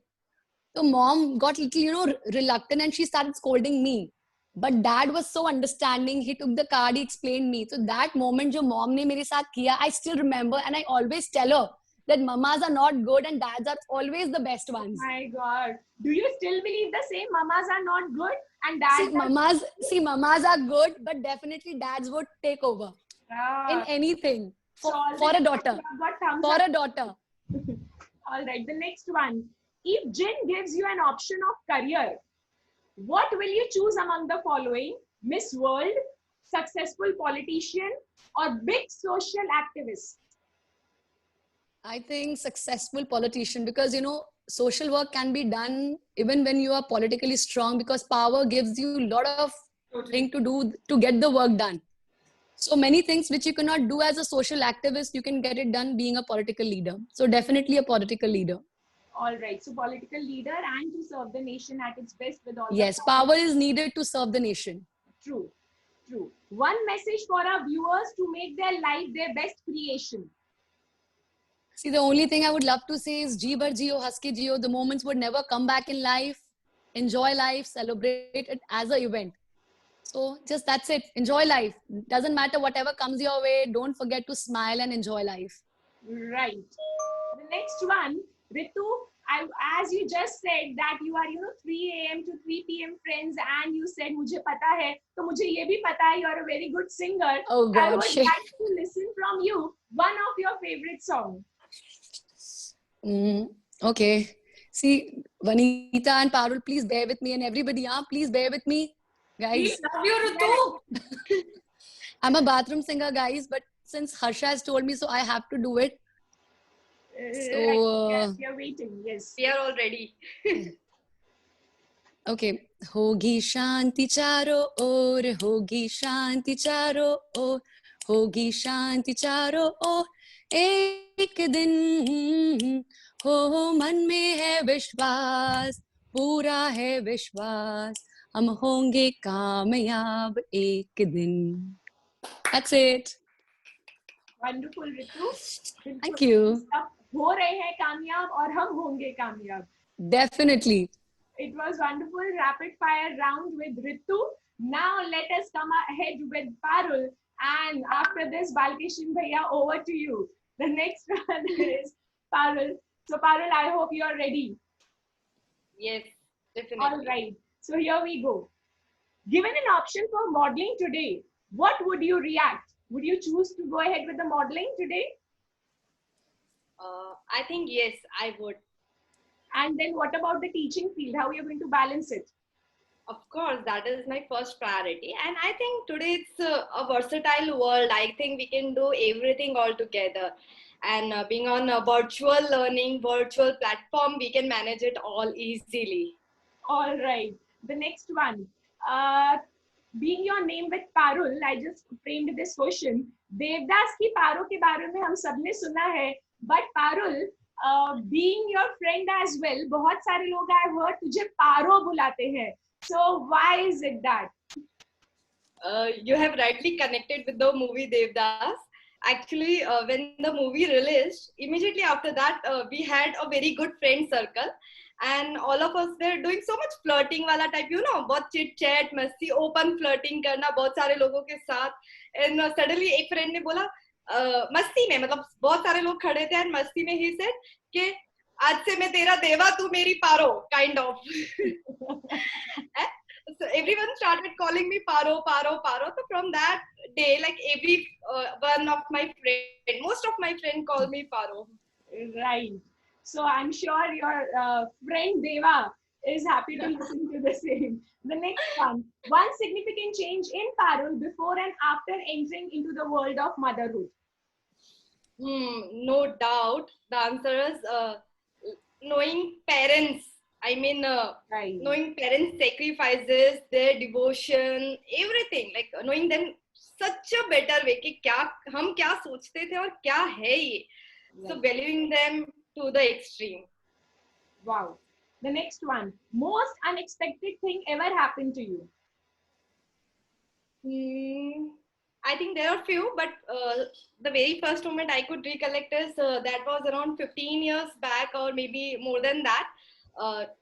So mom got little, reluctant and she started scolding me. But dad was so understanding. He took the card, he explained me. So that moment जो mom ने मेरे साथ किया, I still remember and I always tell her that mamas are not good and dads are always the best ones. My God. Do you still believe the same? Mamas are not good and dads mamas are good, but definitely dads would take over in anything for a daughter. For a daughter. All right. The next one. If Jin gives you an option of career, what will you choose among the following? Miss World, successful politician, or big social activist? I think successful politician because, social work can be done even when you are politically strong because power gives you a lot of things to do to get the work done. So many things which you cannot do as a social activist, you can get it done being a political leader. So definitely a political leader. All right. So political leader and to serve the nation at its best with all. Yes, power is needed to serve the nation. True. One message for our viewers to make their life their best creation. See, the only thing I would love to say is Ji Bar Jio, Haske Jio. The moments would never come back in life. Enjoy life, celebrate it as an event. So just that's it. Enjoy life. Doesn't matter whatever comes your way. Don't forget to smile and enjoy life. Right. The next one, Ritu, as you just said that you are, 3 a.m. to 3 p.m. friends and you said, मुझे पता है, तो मुझे ये भी पता है, you are a very good singer. Oh God, I would like to listen from you one of your favorite songs. Okay. See, Vanita and Parul, please bear with me, and everybody, please bear with me, We guys. love you, Ritu. I'm a bathroom singer, guys, but since Harsha has told me, so I have to do it. So, Yes, we are waiting. Yes. We are all ready. Okay. होगी शांति चारों ओर, होगी शांति चारों ओर, होगी शांति चारों ओर एक दिन। हो मन में है विश्वास, पूरा है विश्वास, हम होंगे कामयाब एक दिन. That's it. Wonderful, Ritu. Thank you. सब हो रहे हैं कामयाब और हम होंगे कामयाब. Definitely. It was wonderful rapid fire round with Ritu. Now let us come ahead with Parul. And after this, Balkishan Bhaiya, over to you. The next one is Parul. So Parul, I hope you are ready. Yes, definitely. All right. So here we go. Given an option for modeling today, what would you react? Would you choose to go ahead with the modeling today? I think yes, I would. And then what about the teaching field? How are you going to balance it? Of course, that is my first priority. And I think today it's a versatile world. I think we can do everything all together. And being on a virtual learning, virtual platform, we can manage it all easily. All right. The next one. Being your name with Parul, I just framed this question. Devdas की पारो के बारे में हम सबने सुना है, but Parul, being your friend as well, बहुत सारे लोग I heard तुझे पारो बुलाते हैं. So why is it that? You have rightly connected with the movie Devdas. Actually, when the movie released, immediately after that, we had a very good friend circle. And all of us were doing so much flirting वाला type, you know, बहुत chit chat, मस्ती, open flirting करना बहुत सारे लोगों के साथ. And suddenly एक friend ने बोला, मस्ती में, मतलब बहुत सारे लोग खड़े थे, and मस्ती में he said कि आज से मैं तेरा देवा, तू मेरी पारो, kind of. So everyone started calling me Paro, Paro, Paro. So from that day, like every one of my friend, most of my friend call me Paro. Right. So I'm sure your friend Deva is happy to listen to the same. The next one. One significant change in Parul before and after entering into the world of motherhood. No doubt. The answer is knowing parents. I mean, Right. knowing parents' sacrifices, their devotion, everything. Like knowing them such a better way. कि क्या हम क्या सोचते थे और क्या है ये. So valuing them to the extreme. Wow. The next one. Most unexpected thing ever happened to you. I think there are few, but the very first moment I could recollect is that was around 15 years back or maybe more than that.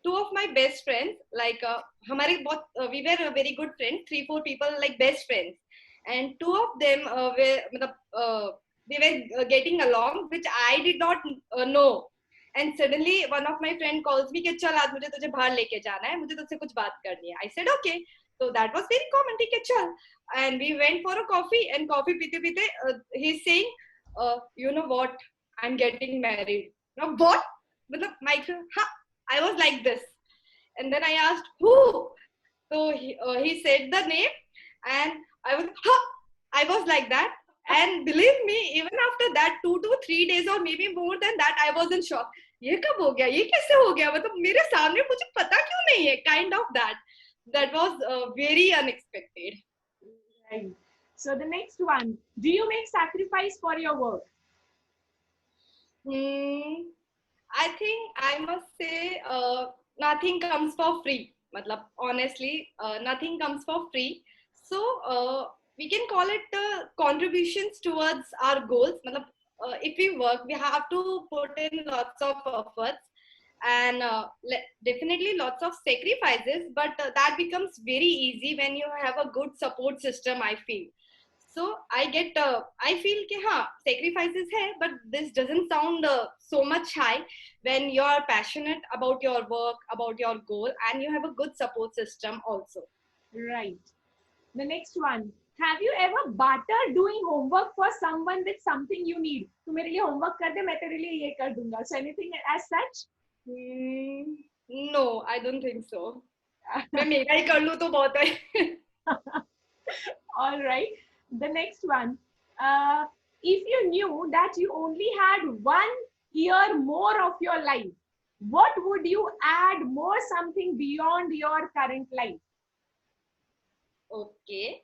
Two of my best friends, like we were very good friends, 3-4 people like best friends, and two of them they were getting along, which I did not know. And suddenly one of my friend calls me कि चल आज मुझे तुझे बाहर लेके जाना है, मुझे तुझसे कुछ बात करनी है. I said okay. So that was very common. ठीक है चल. And we went for a coffee, and coffee पीते पीते he's saying, you know what? I'm getting married. Now what? मतलब my I was like this, and then I asked who. So he said the name, and I was like that. And believe me, even after that 2 to 3 days or maybe more than that, I was in shock. ये कब हो गया? ये कैसे हो गया? मतलब मेरे सामने मुझे पता क्यों नहीं है? Kind of that. That was very unexpected. Right. So the next one. Do you make sacrifice for your work? I think I must say nothing comes for free. मतलब honestly, nothing comes for free. So we can call it contributions towards our goals. मतलब if we work, we have to put in lots of efforts and definitely lots of sacrifices. But that becomes very easy when you have a good support system, I feel. So I feel कि हाँ sacrifices है, but this doesn't sound so much high when you are passionate about your work, about your goal, and you have a good support system also. Right. The next one. Have you ever bartered doing homework for someone with something you need? तू मेरे लिए homework कर दे, मैं तेरे लिए ये कर दूंगा. So anything as such? No, I don't think so. मैं मेरा ही कर लूँ तो बहुत है. All right. The next one. If you knew that you only had 1 year more of your life, what would you add more something beyond your current life? Okay.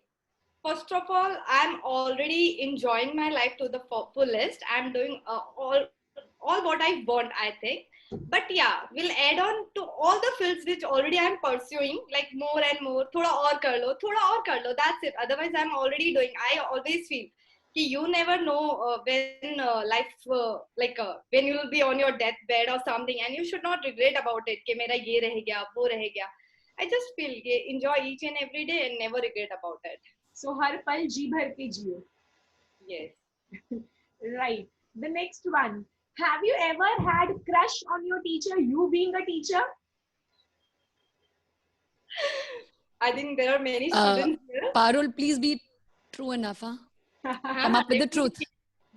First of all, I'm already enjoying my life to the fullest. I'm doing all what I want, I think. But yeah, we'll add on to all the fields which already I'm pursuing, like more and more. Thoda aur kar lo, thoda aur kar lo. That's it. Otherwise, I'm already doing. I always feel कि you never know when life when you will be on your deathbed or something, and you should not regret about it कि मेरा ये रह गया, वो रह गया. I just feel कि enjoy each and every day and never regret about it. So हर पल जी भर के जियो. Yes. Right. The next one. Have you ever had crush on your teacher, you being a teacher? I think there are many students here. Parul, please be true enough. Come up with the truth.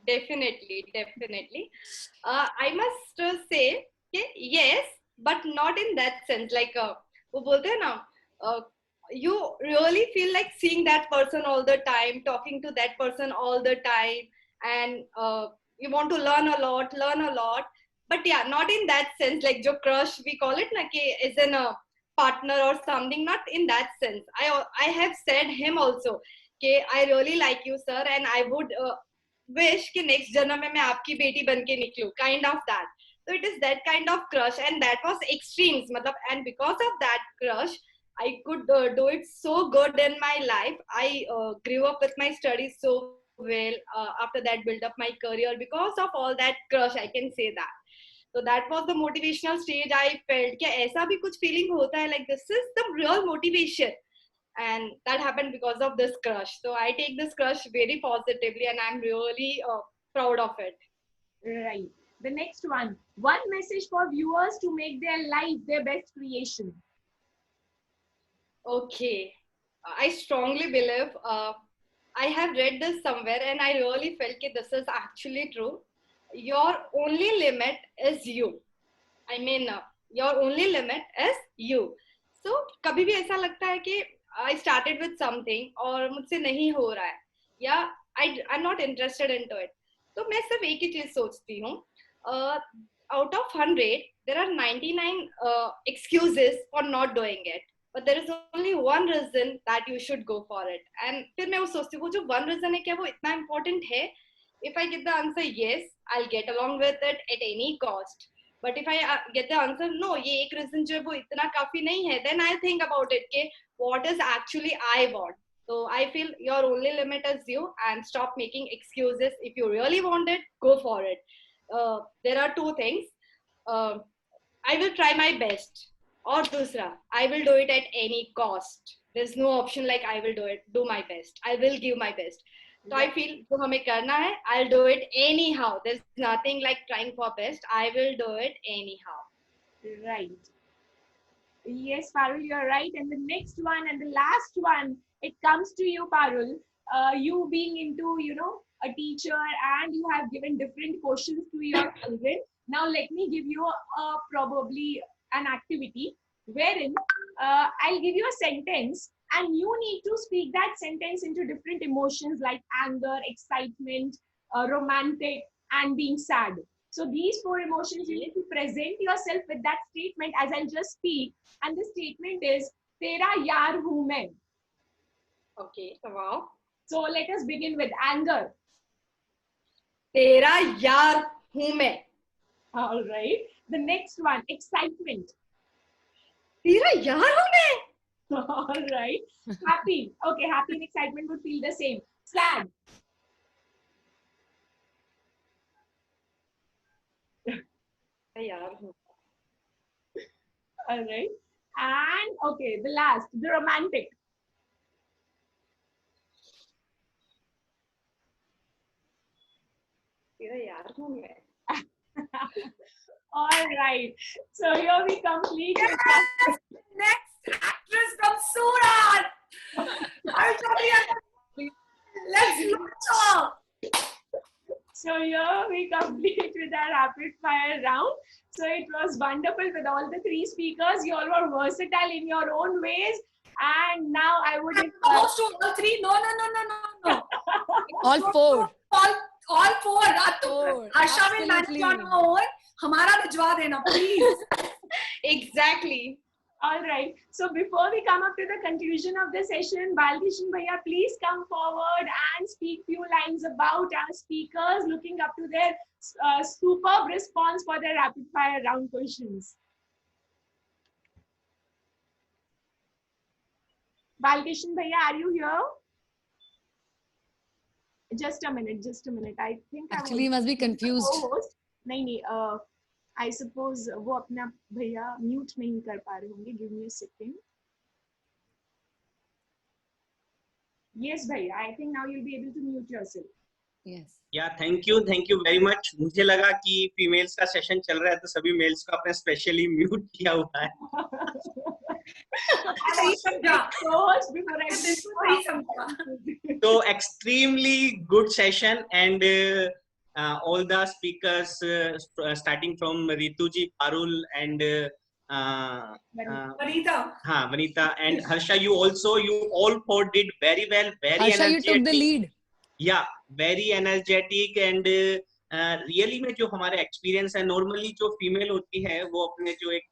Definitely. I must say yes, but not in that sense. Like वो बोलते हैं ना, you really feel like seeing that person all the time, talking to that person all the time, and you want to learn a lot. But yeah, not in that sense. Like जो crush we call it ना कि is in a partner or something. Not in that sense. I have said him also कि I really like you, sir, and I would wish कि next जन्म में मैं आपकी बेटी बन के निकलूं. Kind of that. So it is that kind of crush, and that was extremes. मतलब, and because of that crush, I could do it so good in my life. I grew up with my studies so well. After that, built up my career because of all that crush. I can say that. So that was the motivational stage I felt. कि ऐसा भी कुछ feeling होता है, like this is the real motivation, and that happened because of this crush. So I take this crush very positively, and I'm really proud of it. Right. The next one. One message for viewers to make their life their best creation. Okay. I strongly believe, I have read this somewhere and I really felt that this is actually true. Your only limit is you. I mean, your only limit is you. So, कभी भी ऐसा लगता है कि I started with something और मुझसे नहीं हो रहा है, या I'm not interested into it. तो मैं सिर्फ एक ही चीज सोचती हूँ, out of 100, there are 99 excuses for not doing it. But there is only one reason that you should go for it. And फिर मैं वो सोचती हूँ, जो one reason है क्या वो इतना important है? If I get the answer yes, I'll get along with it at any cost. But if I get the answer no, ये एक reason जो है वो इतना काफी नहीं है, then I'll think about it कि what is actually I want. So I feel your only limit is you, and stop making excuses. If you really want it, go for it. There are two things. I will try my best. और दूसरा, I will do it at any cost. There's no option like I will do my best. I will give my best. So I feel जो हमें करना है, I'll do it anyhow. There's nothing like trying for best. I will do it anyhow. Right. Yes, Parul, you're right. And the next one and the last one, it comes to you, Parul. You being into, a teacher, and you have given different questions to your children. Now, let me give you probably an activity wherein I'll give you a sentence, and you need to speak that sentence into different emotions like anger, excitement, romantic, and being sad. So these 4 emotions, you need to present yourself with that statement as I'll just speak. And the statement is, Tera yaar hoon main. Okay, wow. So let us begin with anger. Tera yaar hoon main. All right. The next one, excitement. Tera yaar hoon main. All right. Happy. Okay, happy and excitement would feel the same. Sad. All right. And okay, the last, the romantic. All right. So here we complete. Yes! Next actress from Surat. complete with our rapid fire round. So it was wonderful with all the three speakers. You all were versatile in your own ways. And now I would Host to all three. No. All four. All four. Four. Harsha will manage Absolutely. on her own. हमारा भिजवा देना, please. Exactly. All right. So before we come up to the conclusion of the session, Balkishan Bhaiya, please come forward and speak few lines about our speakers, looking up to their superb response for their rapid fire round questions. Balkishan Bhaiya, are you here? Just a minute. I think Actually, he must be confused. co-host. नहीं, I suppose वो अपना भैया mute नहीं कर पा रहे होंगे. Give me a second. Yes, भैया. I think now you'll be able to mute yourself. Yes. या थैंक यू very much. मुझे लगा कि फीमेल्स का सेशन चल रहा है तो सभी मेल्स को आपने स्पेशली म्यूट किया हुआ है. सही समझा. Co-host before I सही समझा. So extremely good session, and all the speakers starting from Ritu ji, Parul, and Vanita. Vanita and Harsha, you all four did very well, very Harsha, you energetic. took the lead. Yeah, very energetic, and really में जो हमारे experience है, normally जो female होती है वो अपने जो एक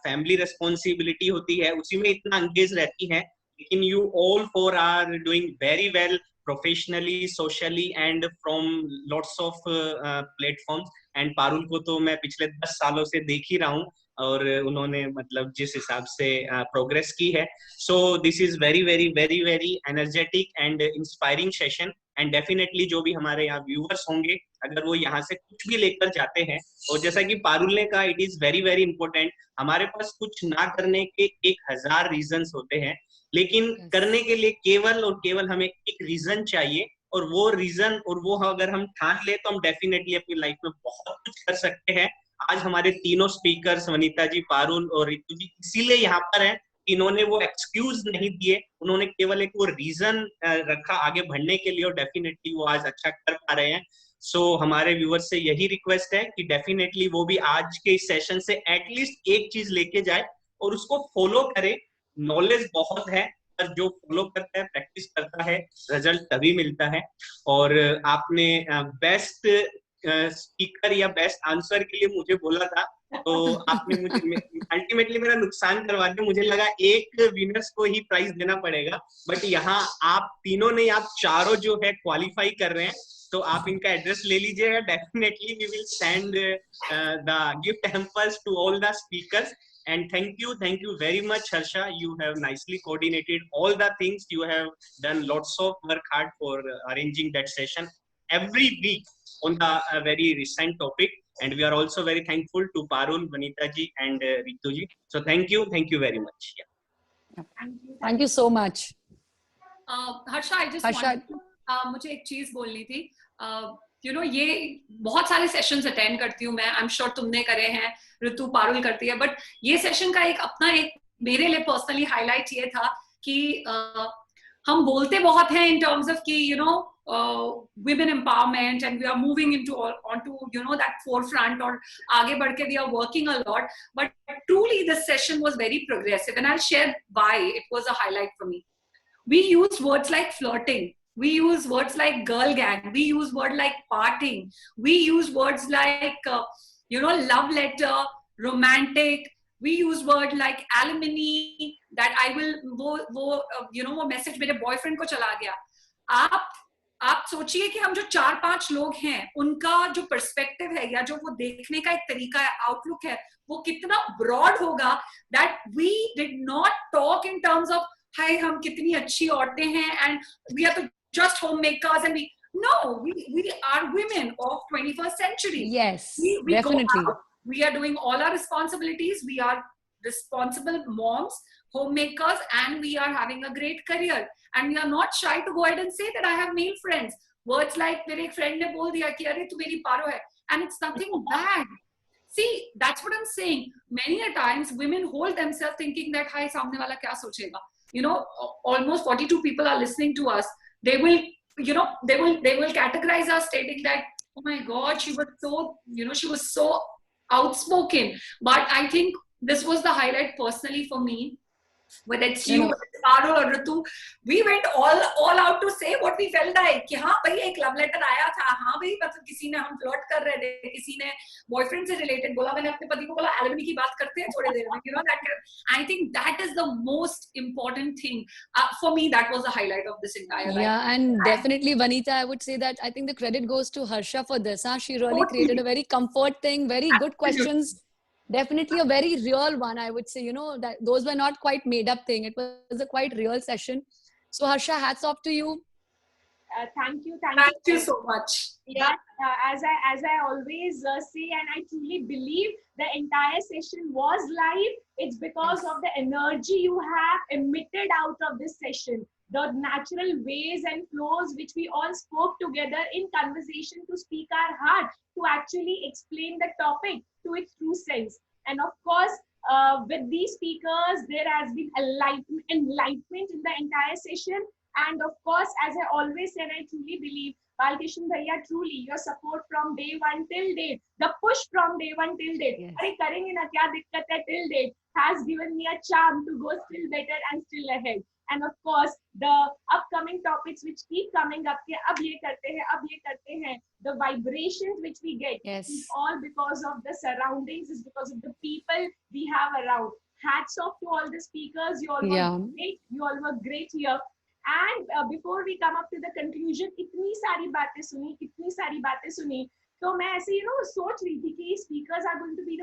फैमिली रिस्पॉन्सिबिलिटी होती है उसी में इतना एंगेज रहती है, लेकिन you all four are doing very well professionally, socially and from lots of platforms. And Parul को तो मैं पिछले 10 सालों से देख ही रहा हूँ और उन्होंने मतलब जिस हिसाब से प्रोग्रेस की है. So this is very very very very energetic and inspiring session. And definitely जो भी हमारे यहाँ व्यूअर्स होंगे, अगर वो यहाँ से कुछ भी लेकर जाते हैं, और जैसा कि पारुल ने कहा, it is very very important. हमारे पास कुछ ना करने के 1000 रीजंस होते हैं, लेकिन करने के लिए केवल और केवल हमें एक रीजन चाहिए, और वो रीजन और वो अगर हम ठान ले तो हम डेफिनेटली अपनी लाइफ में बहुत कुछ कर सकते हैं. आज हमारे तीनों स्पीकर्स वनीता जी, पारुल और रितु जी इसीलिए यहाँ पर हैं, इन्होंने वो एक्सक्यूज नहीं दिए, उन्होंने केवल एक वो रीजन रखा आगे बढ़ने के लिए, और डेफिनेटली वो आज अच्छा कर पा रहे हैं. सो हमारे व्यूअर्स से यही रिक्वेस्ट है कि डेफिनेटली वो भी आज के इस सेशन से एटलीस्ट एक चीज लेके जाए और उसको फॉलो करे. नॉलेज बहुत है, पर जो फॉलो करता है, प्रैक्टिस करता है, रिजल्ट तभी मिलता है. और आपने बेस्ट स्पीकर या बेस्ट आंसर के लिए मुझे बोला था, तो आपने मुझे अल्टीमेटली मेरा नुकसान करवा दिया. मुझे लगा एक विनर्स को ही प्राइज देना पड़ेगा, बट यहाँ आप तीनों ने, आप चारों जो है क्वालिफाई कर रहे हैं, तो आप इनका एड्रेस ले लीजिएगा. Definitely we will send the gift hampers to all the speakers. And thank you very much, Harsha. You have nicely coordinated all the things. You have done lots of work hard for arranging that session every week on the very recent topic. And we are also very thankful to Parul, Vanita ji, and Ritu ji. So thank you very much. Yeah. Thank you so much. Harsha, I just Harsha. wanted to, मुझे एक चीज बोलनी थी. You know, ये बहुत सारे sessions attend करती हूँ मैं, आई एम श्योर तुमने करे हैं, ऋतु, पारुल करती है, बट ये सेशन का एक अपना एक मेरे लिए पर्सनली हाईलाइट ये था कि हम बोलते बहुत हैं इन टर्म्स ऑफ कि you know women empowerment, and we are moving onto you know that forefront, और आगे बढ़ के we are working a lot, but truly this session was very progressive, and I'll share why it was a highlight for me. We used words like flirting, we use words like girl gang, we use words like parting, we use words like you know, love letter, romantic, we use word like alimony, that I will वो you know वो message मेरे boyfriend को चला गया. आप सोचिए कि हम जो 4-5 लोग हैं, उनका जो पर्सपेक्टिव है या जो वो देखने का एक तरीका है, आउटलुक है, वो कितना ब्रॉड होगा. That we did not talk in terms of हाय हम कितनी अच्छी औरतें हैं and we are just homemakers, and we are women of 21st century. Yes, we definitely. go out, we are doing all our responsibilities, we are responsible moms, homemakers, and we are having a great career, and we are not shy to go ahead and say that I have male friends. Words like मेरे एक friend ने बोल दिया कि अरे तू मेरी पारो है, and it's nothing bad. See, that's what I'm saying. Many a times women hold themselves thinking that हाय सामने वाला क्या सोचेगा. You know, almost 42 people are listening to us. They will, you know, they will categorize us stating that Oh my God, she was so, she was so outspoken. But I think this was the highlight personally for me. Whether it's No, you, no. whether it's Parul or Ritu, we went all out to say what we felt like. कि हाँ भाई एक love letter आया था, हाँ भाई मतलब किसी ने हम flirt कर रहे थे, किसी ने boyfriend से related बोला, मैंने अपने पति को बोला alimony की बात करते हैं थोड़ी देर में, I think that is the most important thing. For me, that was the highlight of this entire life. Yeah, and definitely, Vanita, I would say that I think the credit goes to Harsha for this. Huh? She really Totally. created a very comfort thing, very good Absolutely. questions. Definitely a very real one, I would say. That those were not quite made up thing. It was a quite real session. So Harsha, hats off to you. Thank you. Thank you so much. Yeah, as I always say, and I truly believe the entire session was live. It's because of the energy you have emitted out of this session, the natural ways and flows which we all spoke together in conversation to speak our heart, to actually explain the topic to its true sense. And of course, with these speakers, there has been enlightenment in the entire session. And of course, as I always said, I truly believe, Balkishan Bhaiya, truly, your support from day one till date, the push from day one till date, Yes. "Arey karenge na, kya dikkat hai," till date, has given me a charm to go still better and still ahead. And of course, the upcoming topics which keep coming up, ke ab ye karte hain, ab ye karte hain, the vibrations which we get Yes. is all because of the surroundings, is because of the people we have around. Hats off to all the speakers. You all were Yeah. great. You all were great here. And before we come up to the conclusion, इतनी सारी बातें सुनी, तो मैं ऐसे सोच रही थी कि speakers are going to be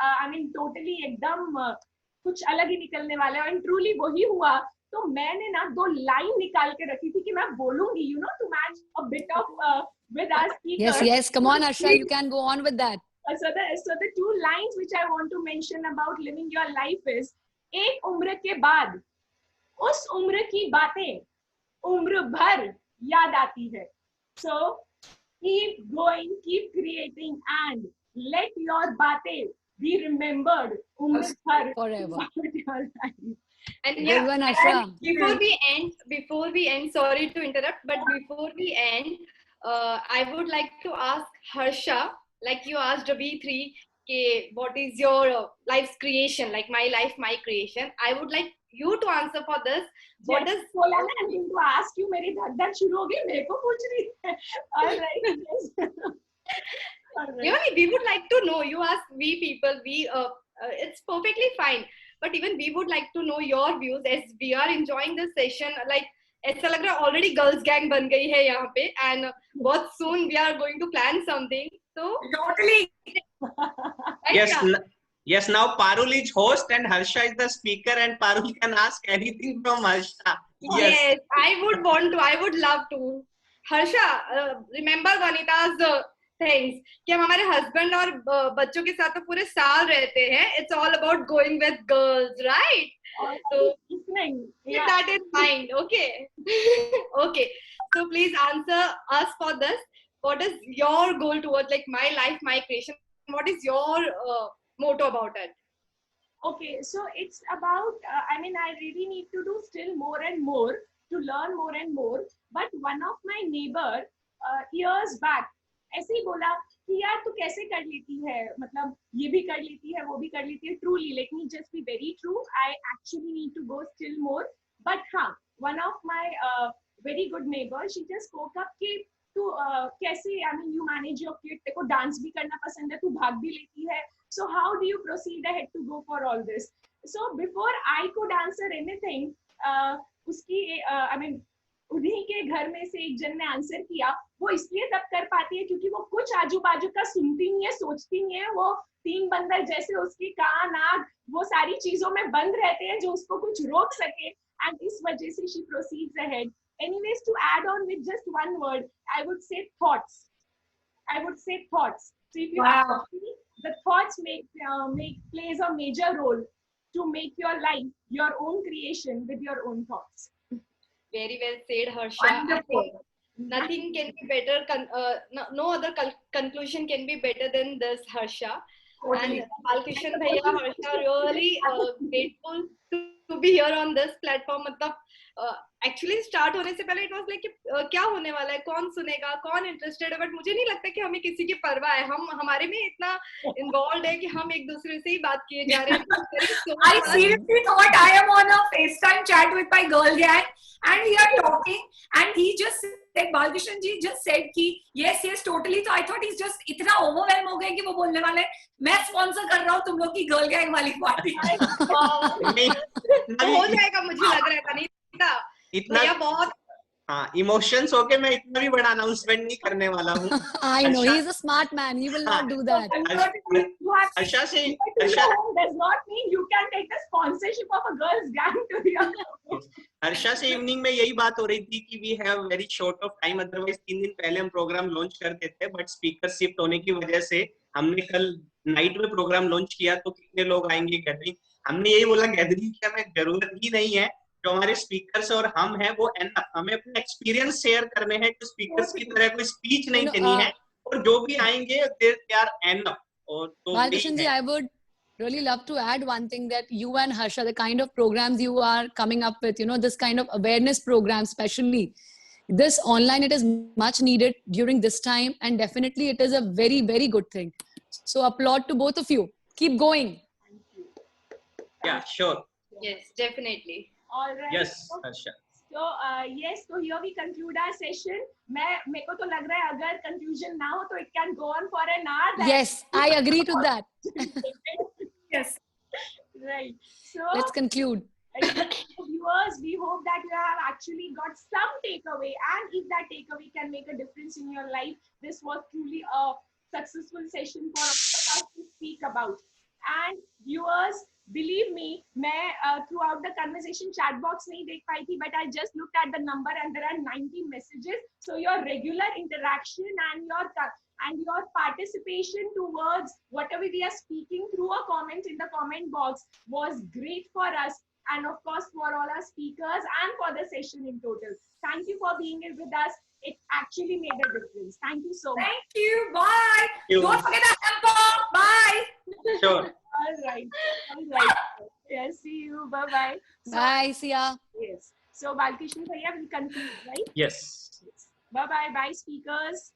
I mean totally एकदम कुछ अलग ही निकलने वाला है, and truly वही हुआ. तो मैंने ना 2 लाइन निकाल के रखी थी कि मैं बोलूंगी, to match a bit of with our speakers. Yes. Come on, Harsha, you can go on with that. So the 2 lines which I want to mention about living your life is, एक उम्र के बाद उस उम्र की बातें उम्र भर याद आती है. So keep going, keep creating, and let your batein be remembered umr bhar Forever. throughout your life. And Good yeah, one, Harsha. and before we end, sorry to interrupt, but before we end, I would like to ask Harsha, like you asked B3, what is your life's creation, like my life, my creation. I would like you to answer for this. What Yes, is बोला ना, I'm going to ask you, मेरी धक शुरू हो गई, मेरे को पूछ रही है. All right, yes. All right. really, we would like to know. You ask we people, it's perfectly fine. But even we would like to know your views as we are enjoying this session. Like, ऐसा लग रहा है already girls gang बन गई है यहाँ पे, and बहुत soon we are going to plan something. So Totally. Yes, yes. Now Parul is host and Harsha is the speaker, and Parul can ask anything from Harsha. Yes, I would love to. Harsha, remember Vanita's things कि हम हमारे husband और बच्चों के साथ तो पूरे साल रहते हैं. It's all about going with girls, right? So keep that in mind, okay? Okay. So please answer us for this. What is your goal towards like my life, my creation? What is your motto about it? Okay, so it's about, I mean, I really need to do still more and more to learn more and more. But one of my neighbor years back ऐसे ही बोला कि यार तू कैसे कर लेती है, मतलब ये भी कर लेती है, वो भी कर लेती है. Truly, let me just be very true. I actually need to go still more. But हाँ, one of my very good neighbor, she just spoke up कि तू कैसे, I mean, you manage your kid, तेरे को dance भी करना पसंद है, तू भाग भी लेती है. So how do you proceed ahead to go for all this? So before I could answer anything, उसकी I mean उन्हीं के घर में से एक जन ने आंसर किया. वो इसलिए तब कर पाती है क्योंकि वो कुछ आजू बाजू का सुनती नहीं है, सोचती नहीं है. वो 3 बंदर जैसे उसकी कान आँख वो सारी चीजों में बंद रहते हैं जो उसको कुछ रोक सके. And इस वजह से she proceeds ahead. Anyways, to add on with just one word, I would say thoughts. So if you ask me, the thoughts plays a major role to make your life your own creation with your own thoughts. Very well said, Harsha. Wonderful. Nothing can be better. No other conclusion can be better than this, Harsha. Totally. And Balkishan Bhaiya, Harsha, really grateful to be here on this platform. मतलब actually start होने से पहले it was like क्या होने वाला है, कौन सुनेगा, कौन इंटरेस्टेड है, बट मुझे नहीं लगता कि हमें किसी की परवाह है. हम हमारे में इतना इन्वॉल्व है कि हम एक दूसरे से ही बात किए जा रहे हैं. I seriously thought I am on a FaceTime chat with my girl gang and we are talking and he just said, Balkishan ji just said कि yes totally. So I thought he's just इतना overwhelmed हो गए कि वो बोलने वाले मैं sponsor कर रहा हूँ तुम लोग की गर्ल गैंग वाली पार्टी. हो जाएगा मुझे लग रहा है. नहीं इतना भैया बहुत हाँ इमोशंस होके मैं इतना भी बड़ा अनाउंसमेंट नहीं करने वाला हूँ. I know he's a smart man. He will not do that. Harsha से does not mean you can take the sponsorship of a girls gang to your Harsha से इवनिंग में यही बात हो रही थी कि we have very short of time, otherwise 3 दिन पहले हम प्रोग्राम लॉन्च करते थे, बट स्पीकर शिफ्ट होने की वजह से हमने कल नाइट में प्रोग्राम लॉन्च किया. तो कितने लोग आएंगे गैदरिंग, हमने यही बोला गैदरिंग की हमें जरूरत ही नहीं है. जो हमारे स्पीकर्स और हम हैं वो हमें अपने एक्सपीरियंस शेयर करने हैं. जो स्पीकर्स की तरह कोई स्पीच नहीं देनी है, और जो भी आएंगे दे आर एनफ. और तो Balkishan ji, I would really love to add one thing, that you and Harsha, the kind of programs you are coming up with, this kind of awareness program, especially this online, it is much needed during this time, and definitely it is a very, very good thing. So applaud to both of you. Keep going. Yeah, sure. yes definitely. All right. Yes, Harsha. So yes, so here we conclude our session. मेरे को तो लग रहा है अगर conclusion ना हो तो it can go on for an hour. Yes, I agree to that. Yes. Right. So Let's conclude. viewers, we hope that you have actually got some takeaway, and if that takeaway can make a difference in your life, this was truly a successful session for us to speak about. And viewers, believe me, मैं throughout the conversation chat box नहीं देख पाई थी, but I just looked at the number and there are 90 messages. So your regular interaction and your participation towards whatever we are speaking through a comment in the comment box was great for us, and of course for all our speakers and for the session in total. Thank you for being here with us. It actually made a difference. Thank you so much. Thank you. Bye. You. Don't forget the hamper. Bye. Sure. All right. Yes, see you. Bye-bye. So, Bye, see ya. yes. So, Balkishan Bhaiya will conclude, right? Yes. Bye-bye. Bye, speakers.